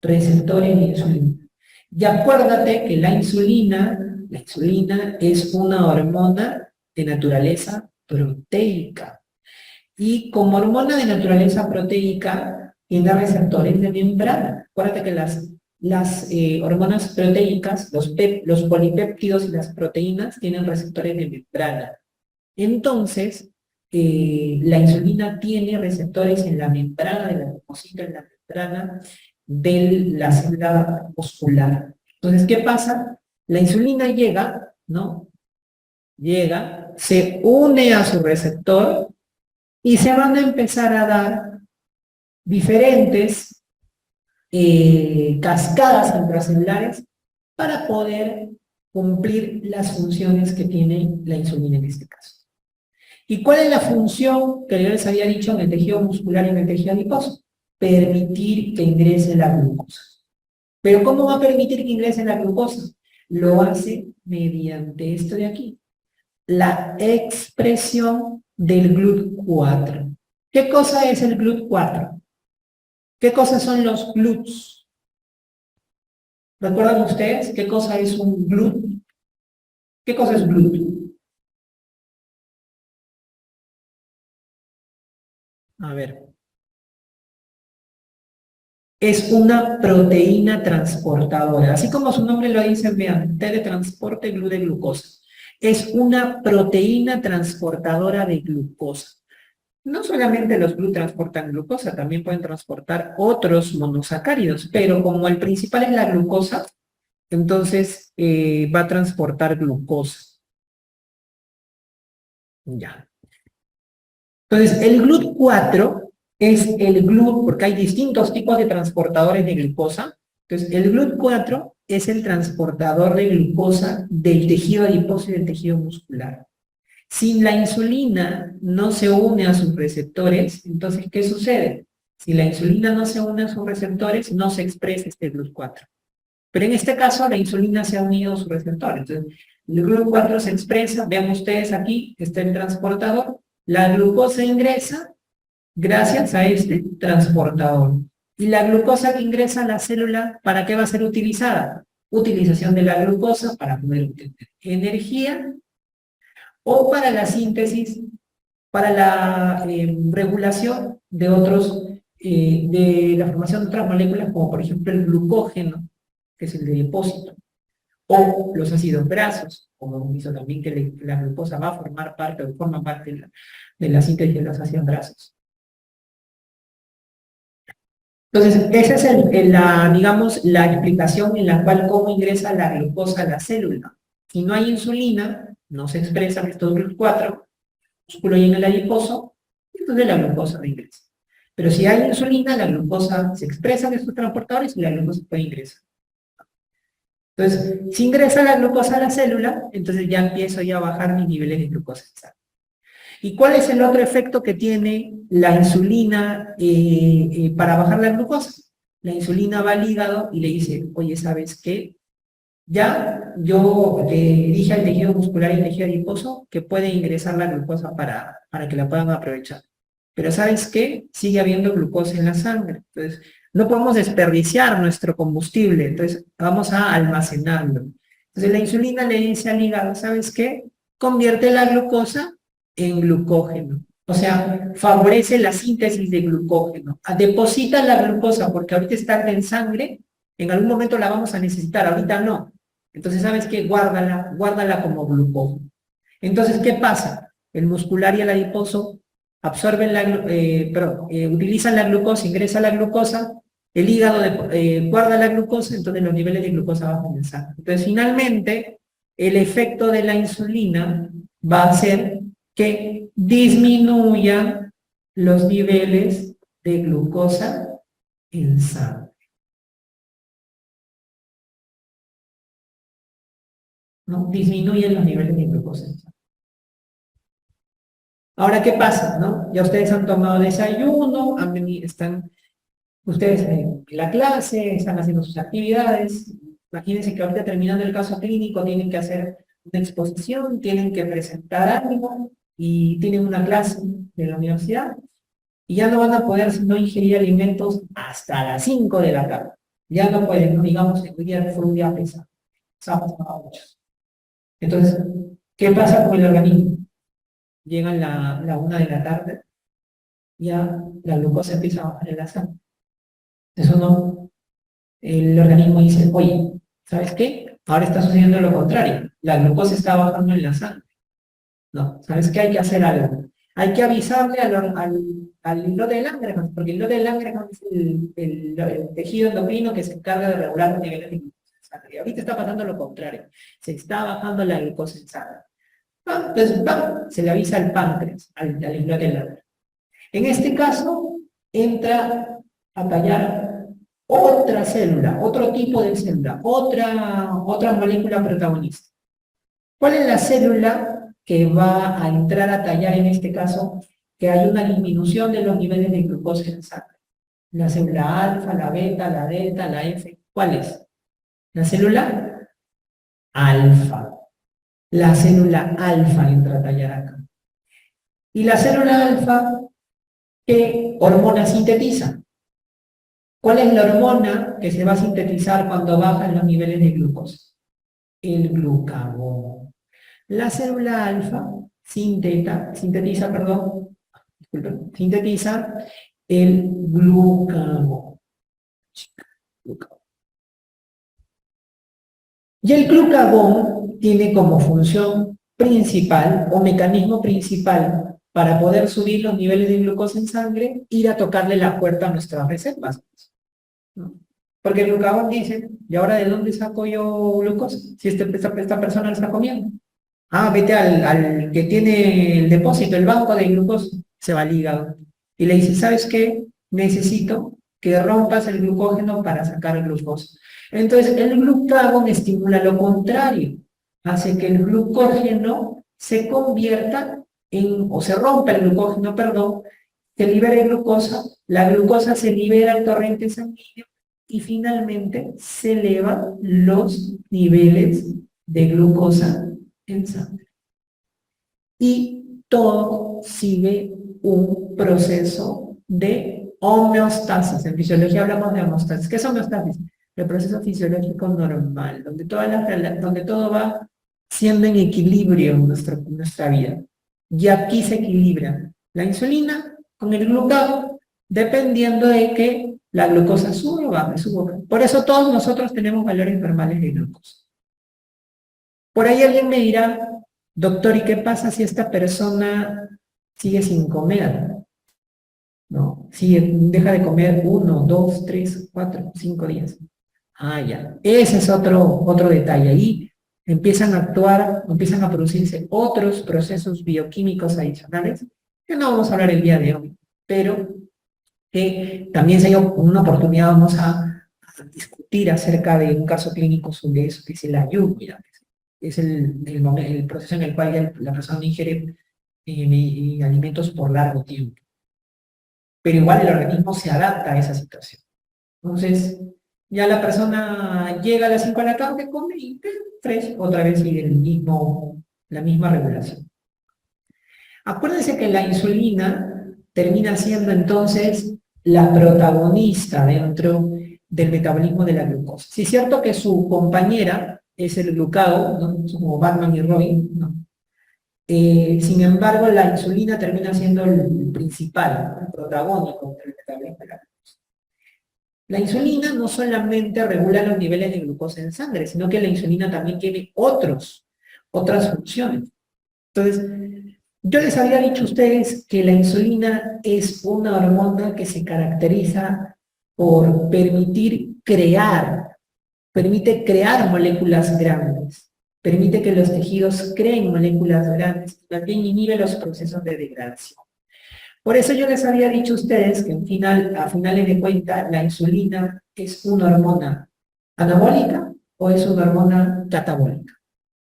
S1: Receptores de insulina. Y acuérdate que la insulina es una hormona de naturaleza proteica. Y como hormona de naturaleza proteica, tiene receptores de membrana. Acuérdate que las hormonas proteicas, los polipéptidos y las proteínas tienen receptores de membrana. Entonces, la insulina tiene receptores en la membrana del adipocito, en la membrana de la célula muscular. Entonces, ¿qué pasa? La insulina llega, ¿no? Llega, se une a su receptor y se van a empezar a dar diferentes cascadas intracelulares para poder cumplir las funciones que tiene la insulina en este caso. ¿Y cuál es la función que yo les había dicho en el tejido muscular y en el tejido adiposo? Permitir que ingrese la glucosa. ¿Pero cómo va a permitir que ingrese la glucosa? Lo hace mediante esto de aquí. La expresión del GLUT4. ¿Qué cosa es el GLUT4? ¿Qué cosas son los GLUTs? ¿Recuerdan ustedes qué cosa es un GLUT? ¿Qué cosa es GLUT? A ver. Es una proteína transportadora. Así como su nombre lo dice, vean, T de transporte, GLUT de glucosa. Es una proteína transportadora de glucosa. No solamente los GLUT transportan glucosa, también pueden transportar otros monosacáridos, pero como el principal es la glucosa, entonces va a transportar glucosa. Ya. Entonces, el GLUT4 es el GLUT, porque hay distintos tipos de transportadores de glucosa. Entonces, el GLUT4 es el transportador de glucosa del tejido adiposo y del tejido muscular. Si la insulina no se une a sus receptores, entonces, ¿qué sucede? Si la insulina no se une a sus receptores, no se expresa este GLUT4. Pero en este caso, la insulina se ha unido a sus receptores. Entonces, el GLUT4 se expresa, vean ustedes aquí, está el transportador, la glucosa ingresa gracias a este transportador. Y la glucosa que ingresa a la célula, ¿para qué va a ser utilizada? Utilización de la glucosa para poder obtener energía o para la síntesis, para la regulación de de la formación de otras moléculas, como por ejemplo el glucógeno, que es el de depósito, o los ácidos grasos, como hemos visto también que la glucosa va a formar parte o forma parte de la síntesis de los ácidos grasos. Entonces, esa es digamos, la explicación en la cual cómo ingresa la glucosa a la célula. Si no hay insulina, no se expresan estos GLUT4, músculo y en el adiposo, entonces la glucosa no ingresa. Pero si hay insulina, la glucosa se expresa en estos transportadores y la glucosa puede ingresar. Entonces, si ingresa la glucosa a la célula, entonces ya empiezo ya a bajar mis niveles de glucosa en sangre. ¿Y cuál es el otro efecto que tiene la insulina para bajar la glucosa? La insulina va al hígado y le dice, oye, ¿sabes qué? Ya yo dije al tejido muscular y al tejido adiposo que puede ingresar la glucosa para que la puedan aprovechar. Pero ¿sabes qué? Sigue habiendo glucosa en la sangre. Entonces, no podemos desperdiciar nuestro combustible, entonces vamos a almacenarlo. Entonces la insulina le dice al hígado, ¿sabes qué? Convierte la glucosa en glucógeno. O sea, favorece la síntesis de glucógeno. Deposita la glucosa porque ahorita está en sangre, en algún momento la vamos a necesitar, ahorita no. Entonces, ¿sabes qué? Guárdala como glucógeno. Entonces, ¿qué pasa? El muscular y el adiposo absorben utilizan la glucosa, ingresa la glucosa, el hígado guarda la glucosa, entonces los niveles de glucosa bajan en sangre. Entonces, finalmente, el efecto de la insulina va a ser que disminuyan los niveles de glucosa en sangre. ¿No? Disminuyen los niveles de glucosa en sangre. Ahora, ¿qué pasa? ¿No? Ya ustedes han tomado desayuno, están ustedes en la clase, están haciendo sus actividades. Imagínense que ahorita terminando el caso clínico tienen que hacer una exposición, tienen que presentar algo y tienen una clase de la universidad y ya no van a poder no ingerir alimentos hasta las 5 de la tarde. Ya no pueden, ¿no? Digamos que hoy día fue un día pesado. Sábado, muchos. Entonces, ¿qué pasa con el organismo? Llega la 1 de la tarde, ya la glucosa empieza a bajar en la sangre. Eso no, el organismo dice, oye, ¿sabes qué? Ahora está sucediendo lo contrario. La glucosa está bajando en la sangre. No, ¿sabes qué? Hay que hacer algo. Hay que avisarle al hilo de Langerhans, porque el hilo de Langerhans es el tejido endocrino que se encarga de regular los niveles de glucosa en sangre. Ahorita está pasando lo contrario. Se está bajando la glucosa en sangre. Entonces, se le avisa al páncreas, al hilo de Langerhans. En este caso, entra a tallar otra célula, otro tipo de célula, otra molécula protagonista. ¿Cuál es la célula que va a entrar a tallar en este caso que hay una disminución de los niveles de glucosa en sangre? La célula alfa, la beta, la delta, la F. ¿Cuál es? La célula alfa. La célula alfa entra a tallar acá. Y la célula alfa, ¿qué hormona sintetiza? ¿Cuál es la hormona que se va a sintetizar cuando bajan los niveles de glucosa? El glucagón. La célula alfa sintetiza el glucagón. Y el glucagón tiene como función principal o mecanismo principal para poder subir los niveles de glucosa en sangre, ir a tocarle la puerta a nuestras reservas. ¿No? Porque el glucagón dice, ¿y ahora de dónde saco yo glucosa? Si esta persona lo está comiendo. Ah, vete al que tiene el depósito, el banco de glucosa, se va al hígado. Y le dice, ¿sabes qué? Necesito que rompas el glucógeno para sacar glucosa. Entonces, el glucagón estimula lo contrario. Hace que el glucógeno se convierta o se rompa el glucógeno, perdón, se libera glucosa, la glucosa se libera al torrente sanguíneo y finalmente se elevan los niveles de glucosa en sangre. Y todo sigue un proceso de homeostasis. En fisiología hablamos de homeostasis. ¿Qué es homeostasis? El proceso fisiológico normal, donde todo va siendo en equilibrio en nuestra vida. Y aquí se equilibra la insulina con el glucagón, dependiendo de que la glucosa sube o baja, Por eso todos nosotros tenemos valores normales de glucosa. Por ahí alguien me dirá, doctor, ¿y qué pasa si esta persona sigue sin comer? ¿No? Si deja de comer 1, 2, 3, 4, 5 días. Ah, ya. Ese es otro detalle. Ahí empiezan a producirse otros procesos bioquímicos adicionales, que no vamos a hablar el día de hoy, pero que también se dio una oportunidad, vamos a discutir acerca de un caso clínico sobre eso, que es la lluvia. Es el proceso en el cual la persona ingiere alimentos por largo tiempo. Pero igual el organismo se adapta a esa situación. Entonces, ya la persona llega a las 5 de la tarde, come y fresh, otra vez sigue la misma regulación. Acuérdense que la insulina termina siendo entonces la protagonista dentro del metabolismo de la glucosa. Sí es cierto que su compañera es el glucagón, ¿no? Son como Batman y Robin, ¿no? Sin embargo, la insulina termina siendo el principal, el protagónico del metabolismo de la glucosa. La insulina no solamente regula los niveles de glucosa en sangre, sino que la insulina también tiene otras funciones. Entonces, yo les había dicho a ustedes que la insulina es una hormona que se caracteriza por permite crear moléculas grandes, permite que los tejidos creen moléculas grandes y también inhibe los procesos de degradación. Por eso yo les había dicho a ustedes que a finales de cuentas la insulina es una hormona anabólica o es una hormona catabólica.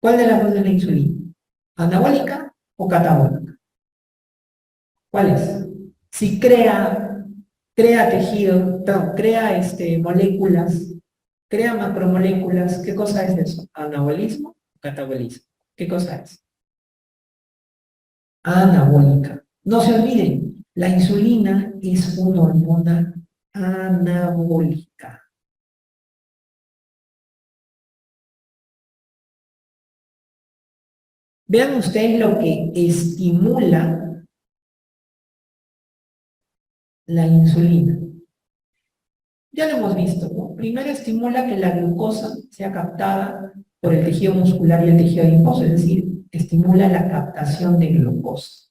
S1: ¿Cuál de las dos es la insulina? ¿Anabólica o catabólica? ¿Cuál es? Si crea tejido, perdón, crea moléculas, crea macromoléculas, ¿qué cosa es eso? ¿Anabolismo o catabolismo? ¿Qué cosa es? Anabólica. No se olviden, la insulina es una hormona anabólica. Vean ustedes lo que estimula la insulina. Ya lo hemos visto, ¿no? Primero estimula que la glucosa sea captada por el tejido muscular y el tejido adiposo, es decir, estimula la captación de glucosa.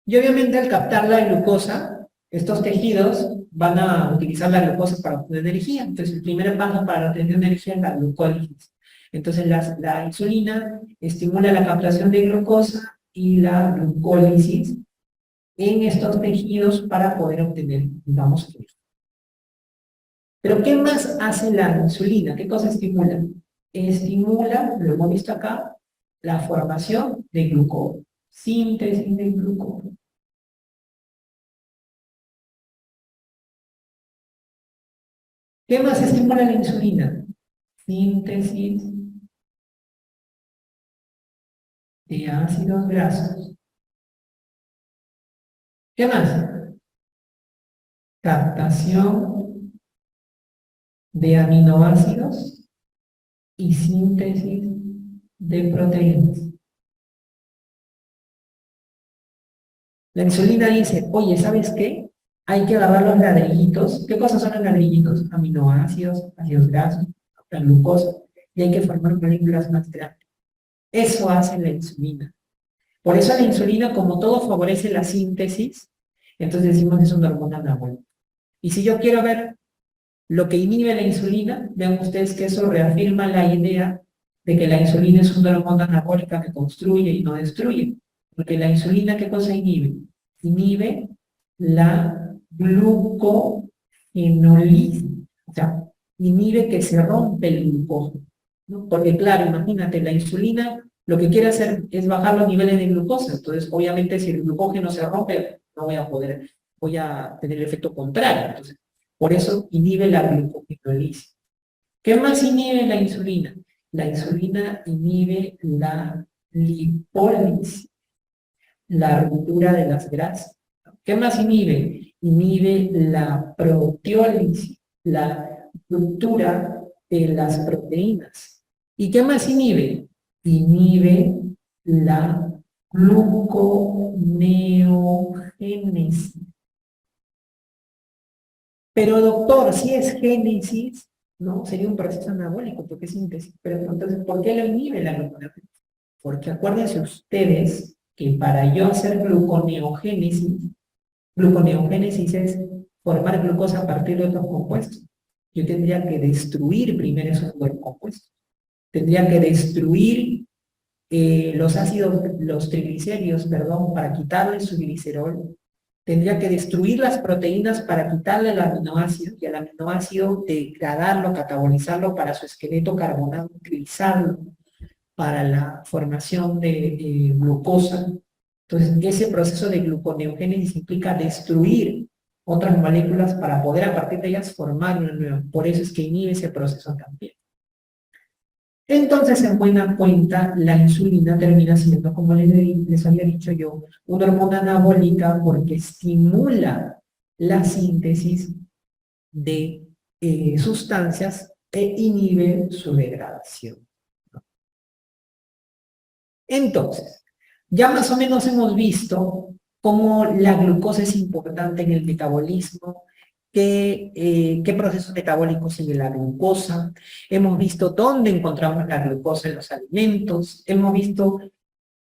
S1: Y obviamente al captar la glucosa, estos tejidos van a utilizar la glucosa para obtener energía. Entonces el primer paso para obtener energía es la glucólisis. Entonces la insulina estimula la captación de glucosa y la glucólisis en estos tejidos para poder obtener, digamos, energía. Pero ¿qué más hace la insulina? ¿Qué cosa estimula? Estimula, lo hemos visto acá, la formación de glucógeno, síntesis de glucógeno. ¿Qué más estimula la insulina? Síntesis de ácidos grasos. ¿Qué más? Captación de aminoácidos y síntesis de proteínas. La insulina dice, oye, ¿sabes qué? Hay que agarrar los ladrillitos. ¿Qué cosas son los ladrillitos? Aminoácidos, ácidos grasos, la glucosa, y hay que formar moléculas más grandes. Eso hace la insulina. Por eso la insulina, como todo favorece la síntesis, entonces decimos que es una hormona anabólica. Y si yo quiero ver lo que inhibe la insulina, vean ustedes que eso reafirma la idea de que la insulina es una hormona anabólica que construye y no destruye. Porque la insulina, ¿qué cosa inhibe? Inhibe la glucogenólisis. O sea, inhibe que se rompe el glucógeno, ¿no? Porque claro, imagínate, la insulina lo que quiere hacer es bajar los niveles de glucosa. Entonces, obviamente, si el glucógeno se rompe, no voy a tener el efecto contrario. Entonces, por eso inhibe la glucogenólisis. ¿Qué más inhibe la insulina? La insulina inhibe la lipólisis, la ruptura de las grasas. ¿Qué más inhibe? Inhibe la proteólisis, la ruptura de las proteínas. ¿Y qué más inhibe? Inhibe la gluconeogénesis. Pero doctor, si es génesis, ¿no? Sería un proceso anabólico, porque es síntesis. Pero entonces, ¿por qué lo inhibe la gluconeogénesis? Porque acuérdense ustedes que para yo hacer gluconeogénesis es formar glucosa a partir de otros compuestos. Yo tendría que destruir primero esos compuestos. Tendría que destruir los triglicéridos, perdón, para quitarle su glicerol. Tendría que destruir las proteínas para quitarle el aminoácido, y al aminoácido degradarlo, catabolizarlo para su esqueleto carbonado, utilizarlo para la formación de glucosa. Entonces, ese proceso de gluconeogénesis implica destruir otras moléculas para poder a partir de ellas formar una nueva. Por eso es que inhibe ese proceso también. Entonces, en buena cuenta, la insulina termina siendo, como les había dicho yo, una hormona anabólica porque estimula la síntesis de sustancias e inhibe su degradación. Entonces, ya más o menos hemos visto cómo la glucosa es importante en el metabolismo, qué procesos metabólicos sigue la glucosa, hemos visto dónde encontramos la glucosa en los alimentos, hemos visto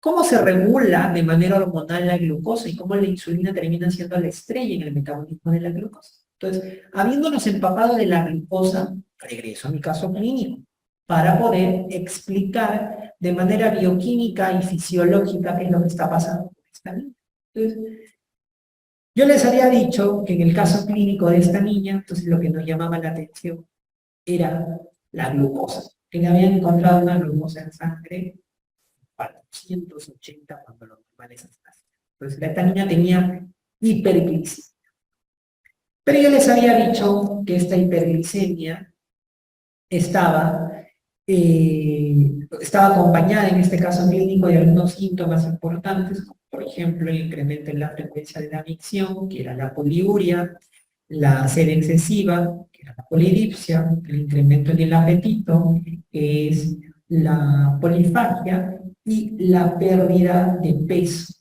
S1: cómo se regula de manera hormonal la glucosa y cómo la insulina termina siendo la estrella en el metabolismo de la glucosa. Entonces, habiéndonos empapado de la glucosa, regreso a mi caso clínico, para poder explicar de manera bioquímica y fisiológica qué es lo que está pasando con esta niña. Entonces, yo les había dicho que en el caso clínico de esta niña, entonces lo que nos llamaba la atención era la glucosa, que le habían encontrado una glucosa en sangre 480 cuando lo normal es hasta. Entonces esta niña tenía hiperglicemia. Pero yo les había dicho que esta hiperglicemia estaba acompañada en este caso clínico de algunos síntomas importantes, como por ejemplo el incremento en la frecuencia de la micción, que era la poliuria, la sed excesiva, que era la polidipsia, el incremento en el apetito, que es la polifagia, y la pérdida de peso.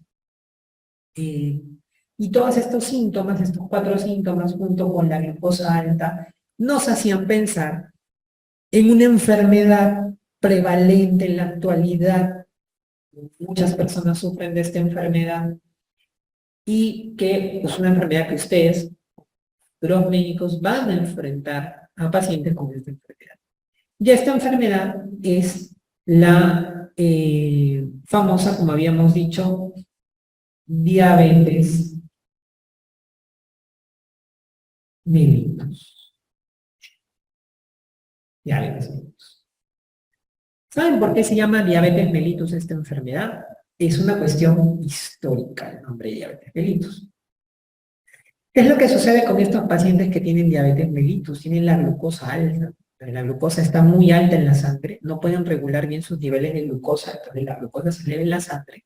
S1: Y todos estos síntomas, estos 4 síntomas, junto con la glucosa alta, nos hacían pensar en una enfermedad prevalente en la actualidad. Muchas personas sufren de esta enfermedad y que es una enfermedad que ustedes, los médicos, van a enfrentar a pacientes con esta enfermedad. Y esta enfermedad es la famosa, como habíamos dicho, diabetes mellitus. Diabetes mellitus. ¿Saben por qué se llama diabetes mellitus esta enfermedad? Es una cuestión histórica el nombre de diabetes mellitus. ¿Qué es lo que sucede con estos pacientes que tienen diabetes mellitus? Tienen la glucosa alta. La glucosa está muy alta en la sangre, no pueden regular bien sus niveles de glucosa, entonces la glucosa se eleva en la sangre.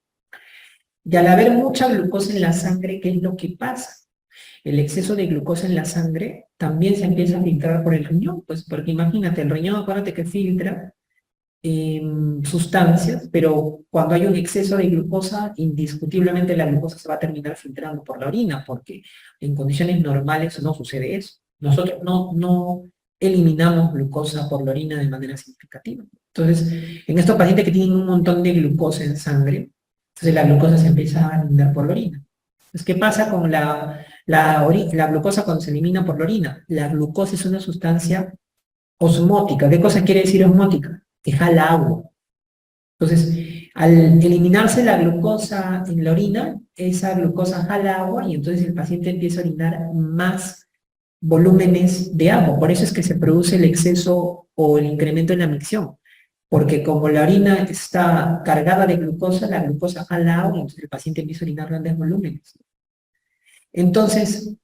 S1: Y al haber mucha glucosa en la sangre, ¿qué es lo que pasa? El exceso de glucosa en la sangre también se empieza a filtrar por el riñón, pues porque imagínate, el riñón, acuérdate que filtra sustancias, pero cuando hay un exceso de glucosa, indiscutiblemente la glucosa se va a terminar filtrando por la orina, porque en condiciones normales no sucede eso. Nosotros no eliminamos glucosa por la orina de manera significativa. Entonces, en estos pacientes que tienen un montón de glucosa en sangre, entonces la glucosa se empieza a eliminar por la orina. Entonces, ¿qué pasa con la glucosa cuando se elimina por la orina? La glucosa es una sustancia osmótica. ¿Qué cosa quiere decir osmótica? Que jala agua. Entonces, al eliminarse la glucosa en la orina, esa glucosa jala agua y entonces el paciente empieza a orinar más volúmenes de agua. Por eso es que se produce el exceso o el incremento en la micción. Porque como la orina está cargada de glucosa, la glucosa jala agua y entonces el paciente empieza a orinar grandes volúmenes. Entonces,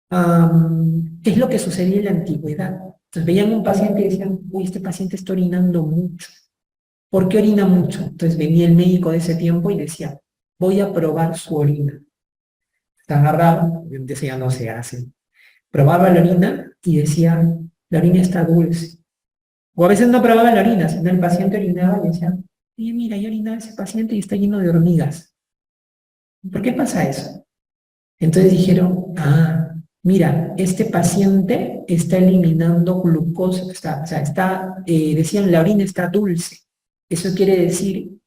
S1: ¿qué es lo que sucedía en la antigüedad? Entonces veían un paciente y decían, uy, este paciente está orinando mucho. ¿Por qué orina mucho? Entonces venía el médico de ese tiempo y decía, voy a probar su orina. Se agarraba, obviamente eso ya no se hace. Probaba la orina y decía, la orina está dulce. O a veces no probaba la orina, sino el paciente orinaba y decía, oye, mira, yo orinaba a ese paciente y está lleno de hormigas. ¿Por qué pasa eso? Entonces dijeron, mira, este paciente está eliminando glucosa, decían, la orina está dulce. Eso quiere decir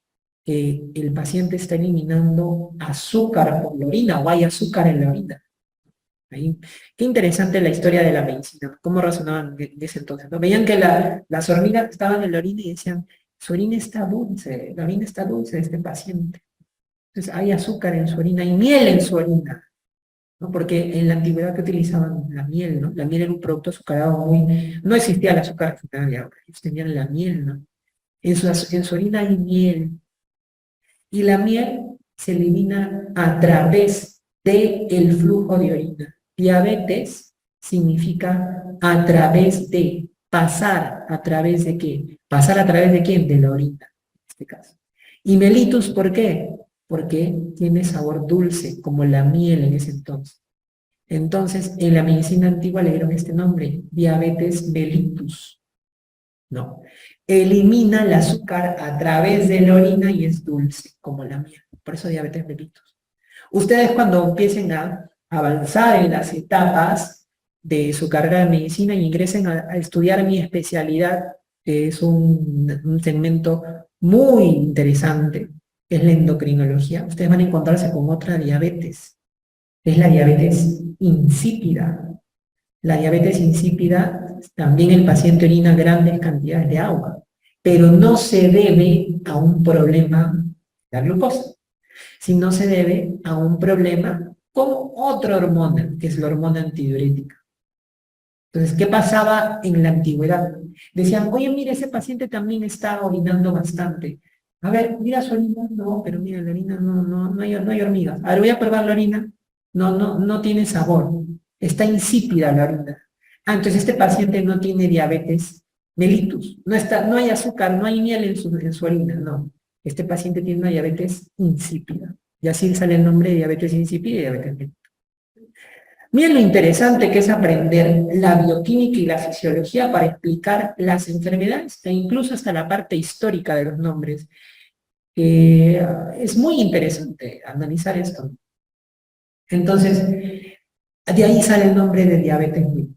S1: que el paciente está eliminando azúcar por la orina, o hay azúcar en la orina. Qué interesante la historia de la medicina, cómo razonaban de ese entonces, ¿no? Veían que las hormigas estaban en la orina y decían, su orina está dulce, la orina está dulce de este paciente. Entonces hay azúcar en su orina, hay miel en su orina, ¿no? Porque en la antigüedad que utilizaban la miel, ¿no? La miel era un producto azucarado no existía el azúcar refinado, ellos tenían la miel, ¿no? En su orina hay miel, y la miel se elimina a través del flujo de orina. Diabetes significa a través de, pasar a través de qué? Pasar a través de quién? De la orina, en este caso. Y mellitus, ¿por qué? Porque tiene sabor dulce, como la miel en ese entonces. Entonces, en la medicina antigua le dieron este nombre, diabetes mellitus. No. Elimina el azúcar a través de la orina y es dulce, como la miel. Por eso diabetes mellitus. Ustedes cuando empiecen a avanzar en las etapas de su carrera de medicina y ingresen a estudiar mi especialidad, que es un segmento muy interesante, que es la endocrinología, ustedes van a encontrarse con otra diabetes, es la diabetes insípida. La diabetes insípida, también el paciente orina grandes cantidades de agua, pero no se debe a un problema de la glucosa, sino se debe a un problema con otra hormona, que es la hormona antidiurética. Entonces, ¿qué pasaba en la antigüedad? Decían, oye, mira, ese paciente también está orinando bastante. A ver, mira su orina, no, pero mira, la orina no hay hormigas. A ver, voy a probar la orina. No tiene sabor. Está insípida la orina. Ah, entonces este paciente no tiene diabetes mellitus. No hay azúcar, no hay miel en su orina, no. Este paciente tiene una diabetes insípida. Y así sale el nombre de diabetes insípida y diabetes mellitus. Miren lo interesante que es aprender la bioquímica y la fisiología para explicar las enfermedades e incluso hasta la parte histórica de los nombres. Es muy interesante analizar esto. Entonces, de ahí sale el nombre de diabetes mellitus.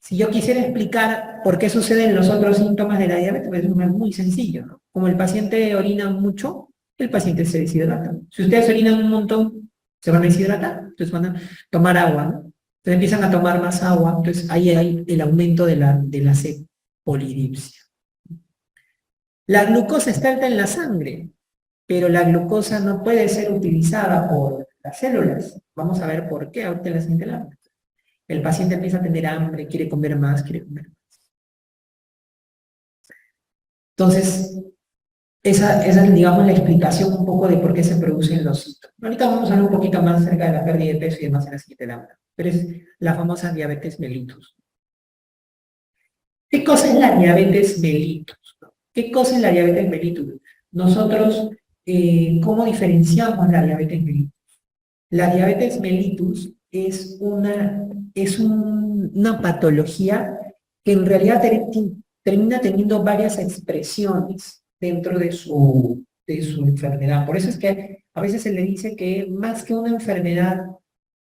S1: Si yo quisiera explicar por qué suceden los otros síntomas de la diabetes, pues es muy sencillo, ¿no? Como el paciente orina mucho, el paciente se deshidrata. Si ustedes orinan un montón, se van a deshidratar, entonces van a tomar agua, ¿no? Entonces empiezan a tomar más agua, entonces ahí hay el aumento de la sed, polidipsia. La glucosa está alta en la sangre, pero la glucosa no puede ser utilizada por las células. Vamos a ver por qué ahorita en la siguiente lámina. El paciente empieza a tener hambre, quiere comer más, quiere comer más. Entonces, esa es, digamos, la explicación un poco de por qué se producen los síntomas. Ahorita vamos a hablar un poquito más acerca de la pérdida de peso y demás en la siguiente lámina, pero es la famosa diabetes mellitus. ¿Qué cosa es la diabetes mellitus? ¿Qué cosa es la diabetes mellitus? Nosotros, ¿cómo diferenciamos la diabetes mellitus? La diabetes mellitus es una patología que en realidad termina teniendo varias expresiones dentro de su enfermedad. Por eso es que a veces se le dice que más que una enfermedad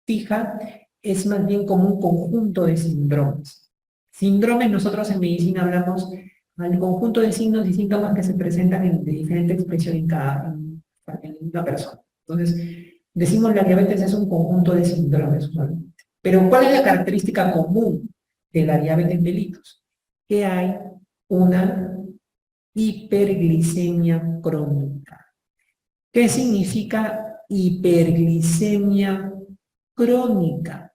S1: fija, es más bien como un conjunto de síndromes. Síndromes, nosotros en medicina hablamos al conjunto de signos y síntomas que se presentan de diferente expresión en una persona. Entonces, decimos la diabetes es un conjunto de síndromes usualmente. Pero ¿cuál es la característica común de la diabetes mellitus? Que hay una hiperglicemia crónica. ¿Qué significa hiperglicemia crónica?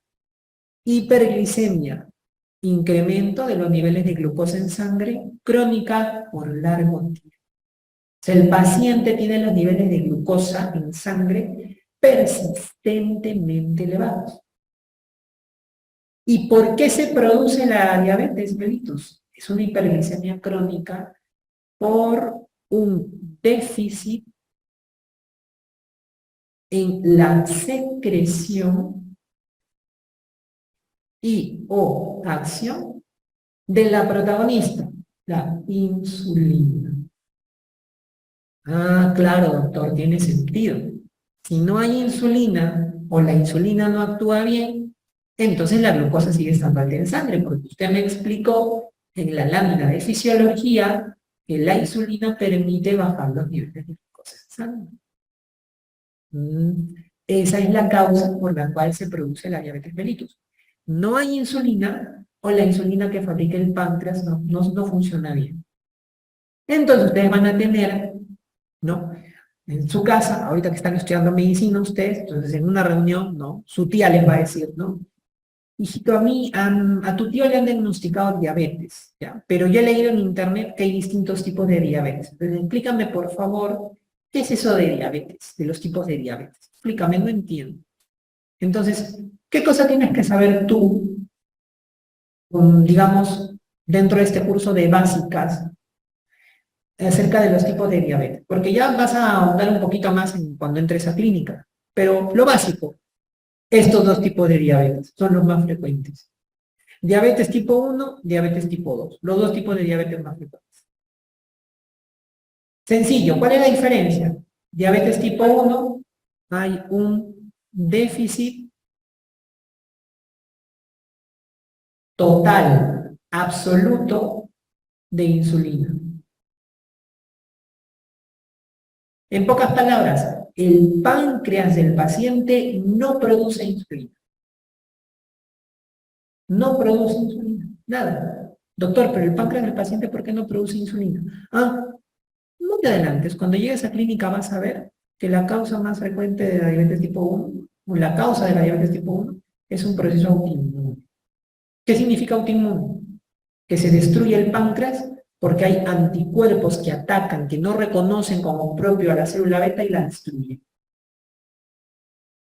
S1: Hiperglicemia, incremento de los niveles de glucosa en sangre, crónica por largo tiempo. O sea, el paciente tiene los niveles de glucosa en sangre persistentemente elevados. ¿Y por qué se produce la diabetes mellitus? Es una hiperglicemia crónica por un déficit en la secreción y o acción de la protagonista, la insulina. Ah, claro, doctor, tiene sentido. Si no hay insulina o la insulina no actúa bien, entonces la glucosa sigue estando alta en sangre, porque usted me explicó en la lámina de fisiología que la insulina permite bajar los niveles de glucosa en sangre. Esa es la causa por la cual se produce la diabetes mellitus. No hay insulina o la insulina que fabrica el páncreas no funciona bien. Entonces ustedes van a tener, ¿no? En su casa, ahorita que están estudiando medicina ustedes, entonces en una reunión, ¿no? Su tía les va a decir, ¿no? Hijito, a tu tío le han diagnosticado diabetes, ¿ya? Pero yo he leído en internet que hay distintos tipos de diabetes. Entonces explícame, por favor, ¿qué es eso de diabetes? De los tipos de diabetes. Explícame, no entiendo. Entonces, ¿qué cosa tienes que saber tú digamos, dentro de este curso de básicas, acerca de los tipos de diabetes, porque ya vas a ahondar un poquito más cuando entres a clínica, pero lo básico, estos dos tipos de diabetes son los más frecuentes. Diabetes tipo 1, diabetes tipo 2, los dos tipos de diabetes más frecuentes. Sencillo, ¿cuál es la diferencia? Diabetes tipo 1, hay un déficit total, absoluto de insulina. En pocas palabras, el páncreas del paciente no produce insulina. No produce insulina, nada. Doctor, pero el páncreas del paciente, ¿por qué no produce insulina? Ah, no te adelantes, cuando llegues a clínica vas a ver que la causa más frecuente de la diabetes tipo 1, o la causa de la diabetes tipo 1, es un proceso autoinmune. ¿Qué significa autoinmune? Que se destruye el páncreas porque hay anticuerpos que atacan, que no reconocen como propio a la célula beta y la destruyen.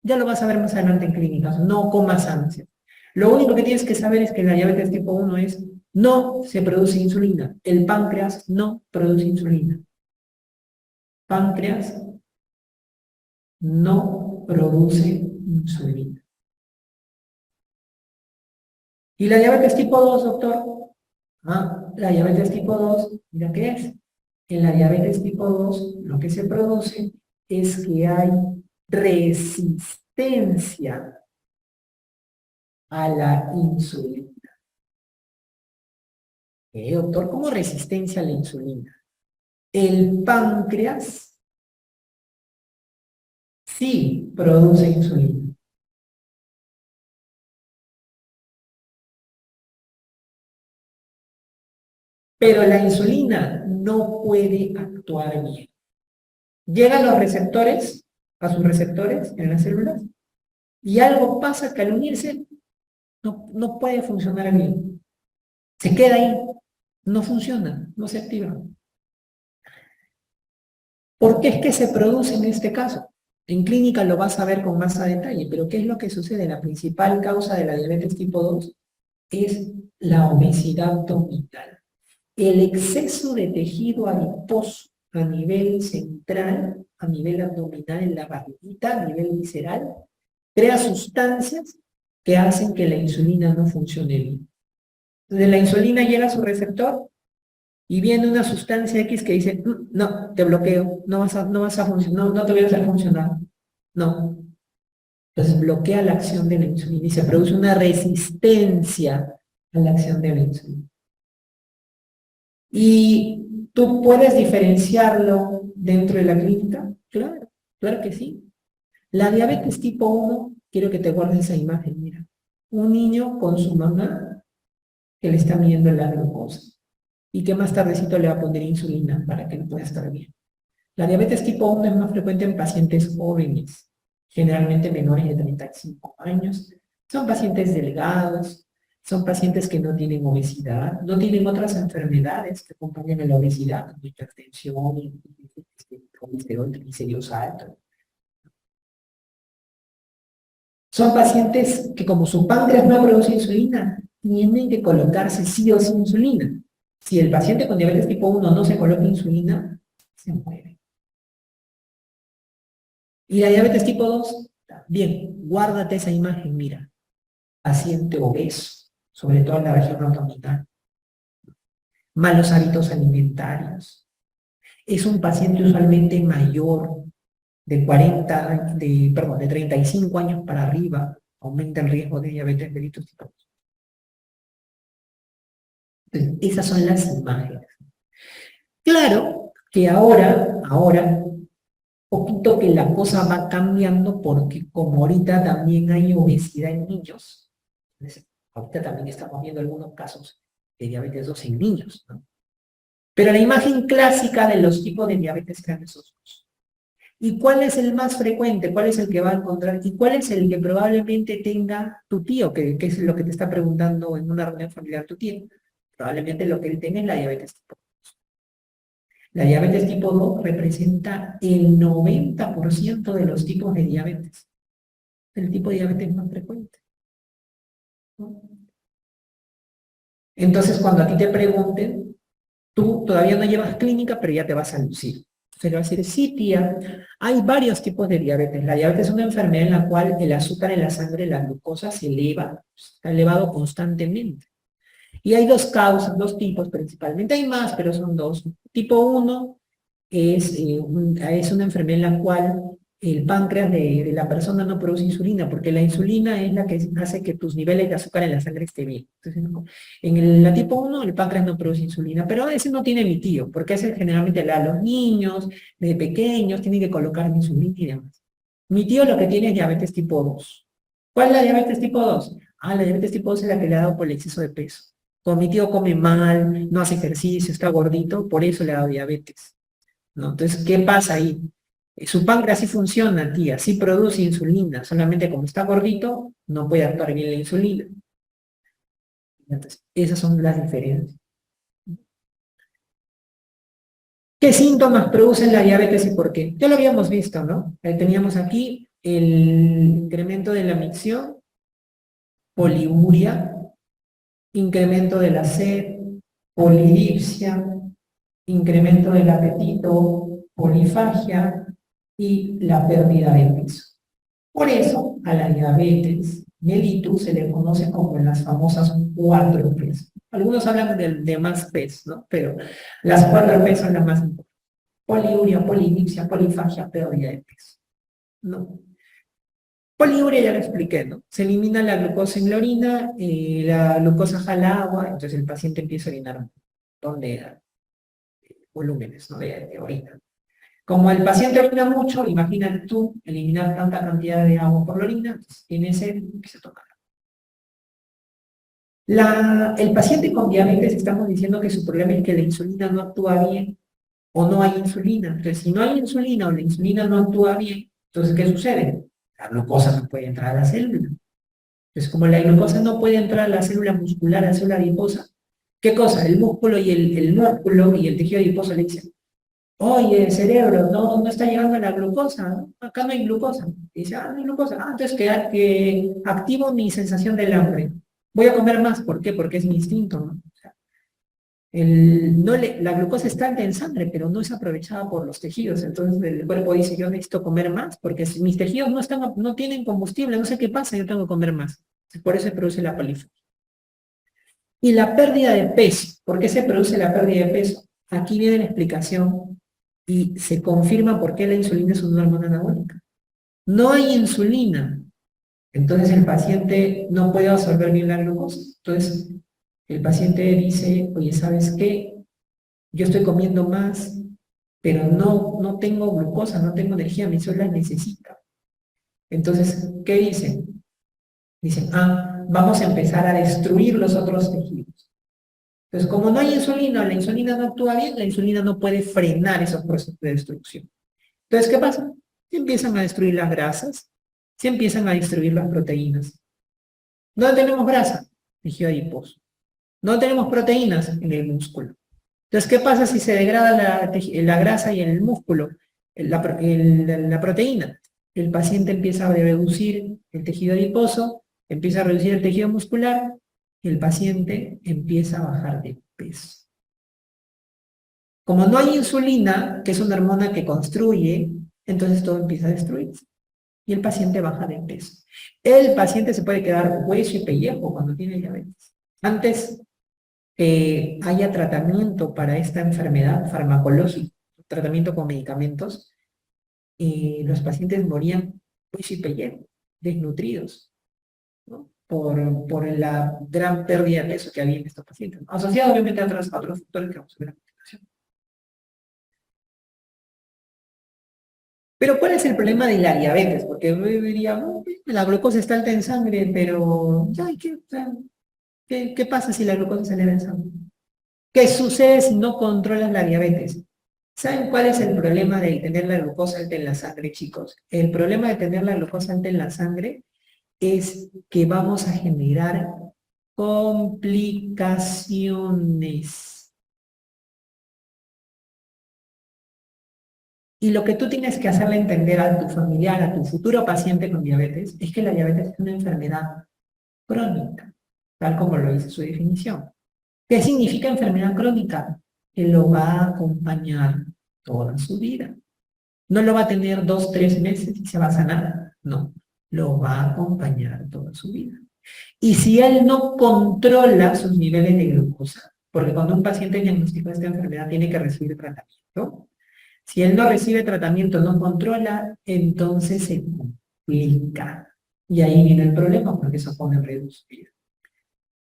S1: Ya lo vas a ver más adelante en clínicas, no comas ansias. Lo único que tienes que saber es que la diabetes tipo 1 es, no se produce insulina, el páncreas no produce insulina. Páncreas no produce insulina. ¿Y la diabetes tipo 2, doctor? Ah, la diabetes tipo 2, mira qué es. En la diabetes tipo 2, lo que se produce es que hay resistencia a la insulina. Doctor, ¿cómo resistencia a la insulina? El páncreas sí produce insulina. Pero la insulina no puede actuar bien. Llegan los receptores, a sus receptores en las células, y algo pasa que al unirse no puede funcionar bien. Se queda ahí, no funciona, no se activa. ¿Por qué es que se produce en este caso? En clínica lo vas a ver con más a detalle, pero ¿qué es lo que sucede? La principal causa de la diabetes tipo 2 es la obesidad abdominal. El exceso de tejido adiposo a nivel central, a nivel abdominal, en la barriguita, a nivel visceral, crea sustancias que hacen que la insulina no funcione bien. Entonces la insulina llega a su receptor y viene una sustancia X que dice, no, te bloqueo, no vas a funcionar, no te voy a hacer funcionar. No. Entonces bloquea la acción de la insulina y se produce una resistencia a la acción de la insulina. ¿Y tú puedes diferenciarlo dentro de la clínica? Claro, claro que sí. La diabetes tipo 1, quiero que te guardes esa imagen, mira. Un niño con su mamá que le está midiendo la glucosa y que más tardecito le va a poner insulina para que no pueda estar bien. La diabetes tipo 1 es más frecuente en pacientes jóvenes, generalmente menores de 35 años. Son pacientes delgados, son pacientes que no tienen obesidad, no tienen otras enfermedades que acompañan a la obesidad, como hipertensión, colesterol, triglicéridos altos. Son pacientes que como su páncreas no produce insulina, tienen que colocarse sí o sí insulina. Si el paciente con diabetes tipo 1 no se coloca insulina, se muere. Y la diabetes tipo 2, bien, guárdate esa imagen, mira. Paciente obeso, sobre todo en la región abdominal. Malos hábitos alimentarios. Es un paciente usualmente mayor, de 35 años para arriba, aumenta el riesgo de diabetes mellitus tipo 2. Entonces, esas son las imágenes. Claro que ahora, poquito que la cosa va cambiando porque como ahorita también hay obesidad en niños, entonces, ahorita también estamos viendo algunos casos de diabetes 2 en niños, ¿no? Pero la imagen clásica de los tipos de diabetes eran esos dos. ¿Y cuál es el más frecuente? ¿Cuál es el que va a encontrar? ¿Y cuál es el que probablemente tenga tu tío? Que es lo que te está preguntando en una reunión familiar tu tío. Probablemente lo que él tenga es la diabetes tipo 2. La diabetes tipo 2 representa el 90% de los tipos de diabetes. El tipo de diabetes más frecuente, ¿no? Entonces, cuando a ti te pregunten, tú todavía no llevas clínica, pero ya te vas a lucir. Se le va a decir, sí, tía, hay varios tipos de diabetes. La diabetes es una enfermedad en la cual el azúcar en la sangre, la glucosa, se eleva, está elevado constantemente. Y hay dos causas, dos tipos principalmente. Hay más, pero son dos. Tipo 1 es una enfermedad en la cual el páncreas de la persona no produce insulina, porque la insulina es la que hace que tus niveles de azúcar en la sangre estén bien. Entonces, la tipo 1 el páncreas no produce insulina, pero ese no tiene mi tío, porque ese generalmente le da a los niños, de pequeños, tienen que colocar insulina y demás. Mi tío lo que tiene es diabetes tipo 2. ¿Cuál es la diabetes tipo 2? La diabetes tipo 2 es la que le ha dado por el exceso de peso. Como mi tío come mal, no hace ejercicio, está gordito, por eso le ha dado diabetes, ¿no? Entonces, ¿qué pasa ahí? Su páncreas sí funciona, tía, sí produce insulina, solamente como está gordito, no puede actuar bien la insulina. Entonces, esas son las diferencias. ¿Qué síntomas producen la diabetes y por qué? Ya lo habíamos visto, ¿no? Teníamos aquí el incremento de la micción, poliuria, incremento de la sed, polidipsia, incremento del apetito, polifagia y la pérdida de peso. Por eso, a la diabetes mellitus se le conoce como las famosas 4 P's. Algunos hablan de más P's, ¿no? Pero las 4 P's son las más importantes. Poliuria, polidipsia, polifagia, pérdida de peso, ¿no? Poliuria ya lo expliqué, ¿no? Se elimina la glucosa en la orina, la glucosa jala agua, entonces el paciente empieza a orinar un montón de volúmenes, ¿no? de orina. Como el paciente orina mucho, imagínate tú eliminar tanta cantidad de agua por la orina, entonces tiene sed, empieza a tomar. El paciente con diabetes, estamos diciendo que su problema es que la insulina no actúa bien o no hay insulina. Entonces, si no hay insulina o la insulina no actúa bien, entonces, ¿qué sucede? La glucosa no puede entrar a la célula. Entonces, como la glucosa no puede entrar a la célula muscular, a la célula adiposa, ¿qué cosa? El músculo y el músculo y el tejido adiposo le dicen, oye, cerebro, no está llegando la glucosa, ¿no? Acá no hay glucosa. Y dice, no hay glucosa. Entonces que activo mi sensación del hambre. Voy a comer más, ¿por qué? Porque es mi instinto, ¿no? O sea, la glucosa está alta en sangre, pero no es aprovechada por los tejidos. Entonces el cuerpo dice, yo necesito comer más, porque si mis tejidos no tienen combustible, no sé qué pasa, yo tengo que comer más. Por eso se produce la polifagia. Y la pérdida de peso. ¿Por qué se produce la pérdida de peso? Aquí viene la explicación y se confirma por qué la insulina es una hormona anabólica. No hay insulina, entonces el paciente no puede absorber bien la glucosa. Entonces el paciente dice, oye, ¿sabes qué? Yo estoy comiendo más, pero no tengo glucosa, no tengo energía, mi célula necesita. Entonces, ¿qué dicen? Dicen, vamos a empezar a destruir los otros tejidos. Entonces, como no hay insulina, la insulina no actúa bien, la insulina no puede frenar esos procesos de destrucción. Entonces, ¿qué pasa? Se empiezan a destruir las grasas, se empiezan a destruir las proteínas. ¿Dónde tenemos grasa? Tejido adiposo. ¿Dónde tenemos proteínas? En el músculo. Entonces, ¿qué pasa si se degrada la grasa y en el músculo? La proteína. El paciente empieza a reducir el tejido adiposo, empieza a reducir el tejido muscular, y el paciente empieza a bajar de peso. Como no hay insulina, que es una hormona que construye, entonces todo empieza a destruirse. Y el paciente baja de peso. El paciente se puede quedar hueso y pellejo cuando tiene diabetes. Antes haya tratamiento para esta enfermedad farmacológica, tratamiento con medicamentos, los pacientes morían hueso y pellejo, desnutridos, ¿no? Por la gran pérdida de peso que había en estos pacientes, ¿no? Asociado obviamente a otros factores que vamos a ver a continuación. Pero ¿cuál es el problema de la diabetes? Porque yo diría, la glucosa está alta en sangre, pero ya, ¿qué pasa si la glucosa se eleva en sangre? ¿Qué sucede si no controlas la diabetes? ¿Saben cuál es el problema de tener la glucosa alta en la sangre, chicos? El problema de tener la glucosa alta en la sangre es que vamos a generar complicaciones. Y lo que tú tienes que hacerle entender a tu familiar, a tu futuro paciente con diabetes, es que la diabetes es una enfermedad crónica, tal como lo dice su definición. ¿Qué significa enfermedad crónica? Que lo va a acompañar toda su vida. No lo va a tener 2, 3 meses y se va a sanar. No, lo va a acompañar toda su vida. Y si él no controla sus niveles de glucosa, porque cuando un paciente diagnostica esta enfermedad tiene que recibir tratamiento, si él no recibe tratamiento, no controla, entonces se complica. Y ahí viene el problema, porque eso pone en riesgo su vida.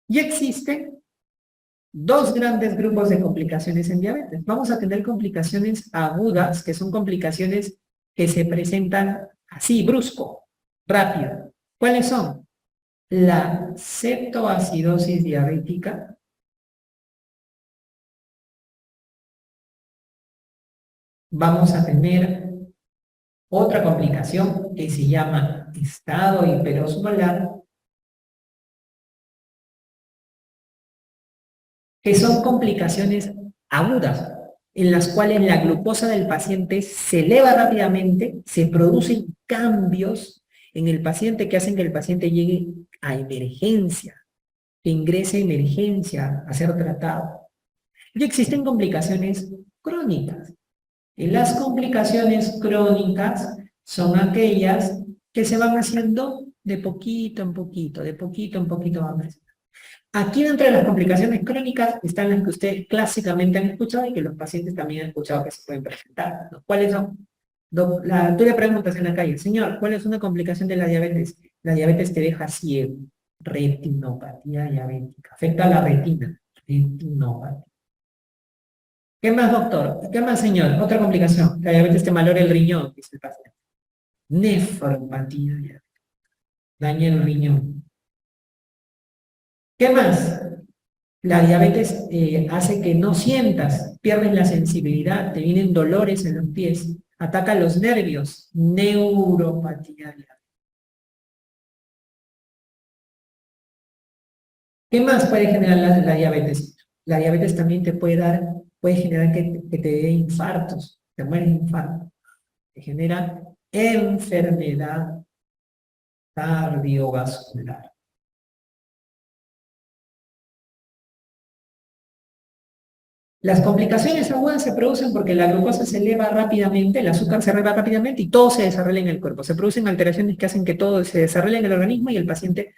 S1: Y existen 2 grandes grupos de complicaciones en diabetes. Vamos a tener complicaciones agudas, que son complicaciones que se presentan así, brusco, rápido. ¿Cuáles son? La cetoacidosis diabética, vamos a tener otra complicación que se llama estado hiperosmolar, que son complicaciones agudas, en las cuales la glucosa del paciente se eleva rápidamente, se producen cambios en el paciente que hacen que el paciente llegue a emergencia, que ingrese a emergencia a ser tratado. Y existen complicaciones crónicas. Y las complicaciones crónicas son aquellas que se van haciendo de poquito en poquito, de poquito en poquito van creciendo. Aquí dentro de las complicaciones crónicas están las que ustedes clásicamente han escuchado y que los pacientes también han escuchado que se pueden presentar, ¿no? ¿Cuáles son? Tú le preguntas en la calle, señor, ¿cuál es una complicación de la diabetes? La diabetes te deja ciego. Retinopatía diabética. Afecta a la retina. Retinopatía. ¿Qué más, doctor? ¿Qué más, señor? Otra complicación. La diabetes te malora el riñón, dice el paciente. Nefropatía diabética. Daña el riñón. ¿Qué más? La diabetes hace que no sientas, pierdes la sensibilidad, te vienen dolores en los pies, ataca los nervios, neuropatía diabética. ¿Qué más puede generar la diabetes? La diabetes también te puede generar que te dé infartos, te mueres de infarto, te genera enfermedad cardiovascular. Las complicaciones agudas se producen porque la glucosa se eleva rápidamente, el azúcar se eleva rápidamente y todo se desarrolla en el cuerpo. Se producen alteraciones que hacen que todo se desarrolle en el organismo y el paciente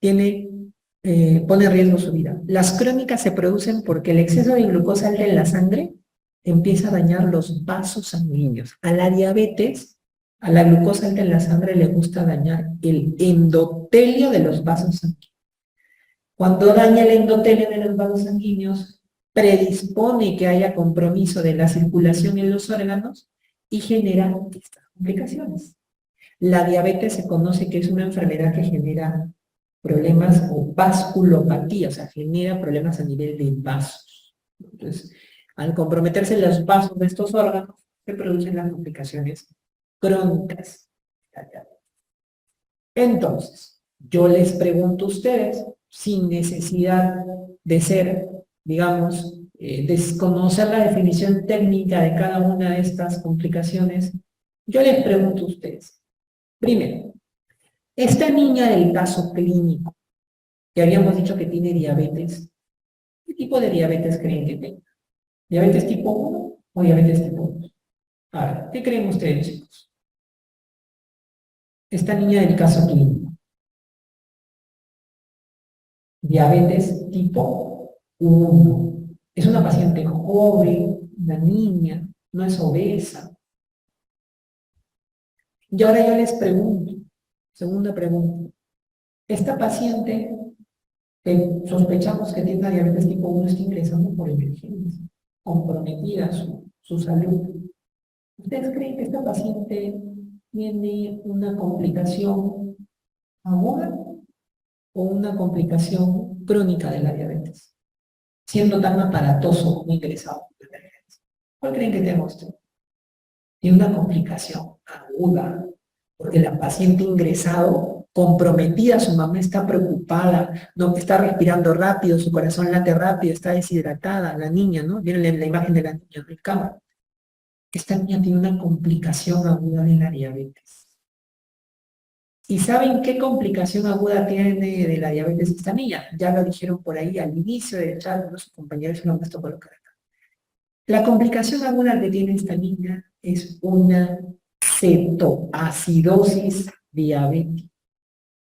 S1: pone en riesgo su vida. Las crónicas se producen porque el exceso de glucosa alta en la sangre empieza a dañar los vasos sanguíneos. A la diabetes, a la glucosa alta en la sangre le gusta dañar el endotelio de los vasos sanguíneos. Cuando daña el endotelio de los vasos sanguíneos, predispone que haya compromiso de la circulación en los órganos y genera estas complicaciones. La diabetes se conoce que es una enfermedad que genera problemas o vasculopatía, o sea, genera problemas a nivel de vasos. Entonces, al comprometerse los vasos de estos órganos, se producen las complicaciones crónicas. Entonces, yo les pregunto a ustedes, sin necesidad de ser, digamos, desconocer la definición técnica de cada una de estas complicaciones, yo les pregunto a ustedes, primero, esta niña del caso clínico, que habíamos dicho que tiene diabetes, ¿qué tipo de diabetes creen que tenga? ¿Diabetes tipo 1 o diabetes tipo 2? A ver, ¿qué creen ustedes, chicos? Esta niña del caso clínico. Diabetes tipo 1. Es una paciente joven, una niña, no es obesa. Y ahora yo les pregunto, segunda pregunta. Esta paciente, sospechamos que tiene diabetes tipo 1, está ingresando por emergencia, comprometida su salud. ¿Ustedes creen que esta paciente tiene una complicación aguda o una complicación crónica de la diabetes, siendo tan aparatoso como ingresado por emergencia? ¿Cuál creen que tenga usted? Tiene una complicación aguda, porque la paciente ingresado, comprometida, su mamá está preocupada, no está respirando rápido, su corazón late rápido, está deshidratada, la niña, ¿no? Miren la imagen de la niña en el cama. Esta niña tiene una complicación aguda de la diabetes. ¿Y saben qué complicación aguda tiene de la diabetes esta niña? Ya lo dijeron por ahí al inicio del chat, ¿no? Sus compañeros se lo han puesto colocar acá. La complicación aguda que tiene esta niña es una cetoacidosis diabética.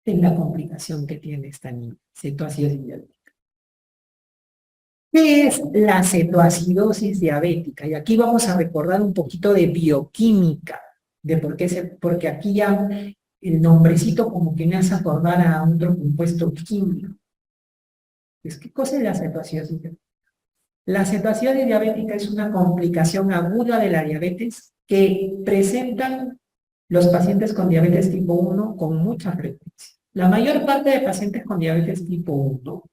S1: Es la complicación que tiene esta niña, cetoacidosis diabética. ¿Qué es la cetoacidosis diabética? Y aquí vamos a recordar un poquito de bioquímica, de porque aquí ya el nombrecito como que me hace acordar a otro compuesto químico. ¿Qué cosa es la cetoacidosis diabética? La cetoacidosis diabética es una complicación aguda de la diabetes que presentan los pacientes con diabetes tipo 1 con mucha frecuencia. La mayor parte de pacientes con diabetes tipo 1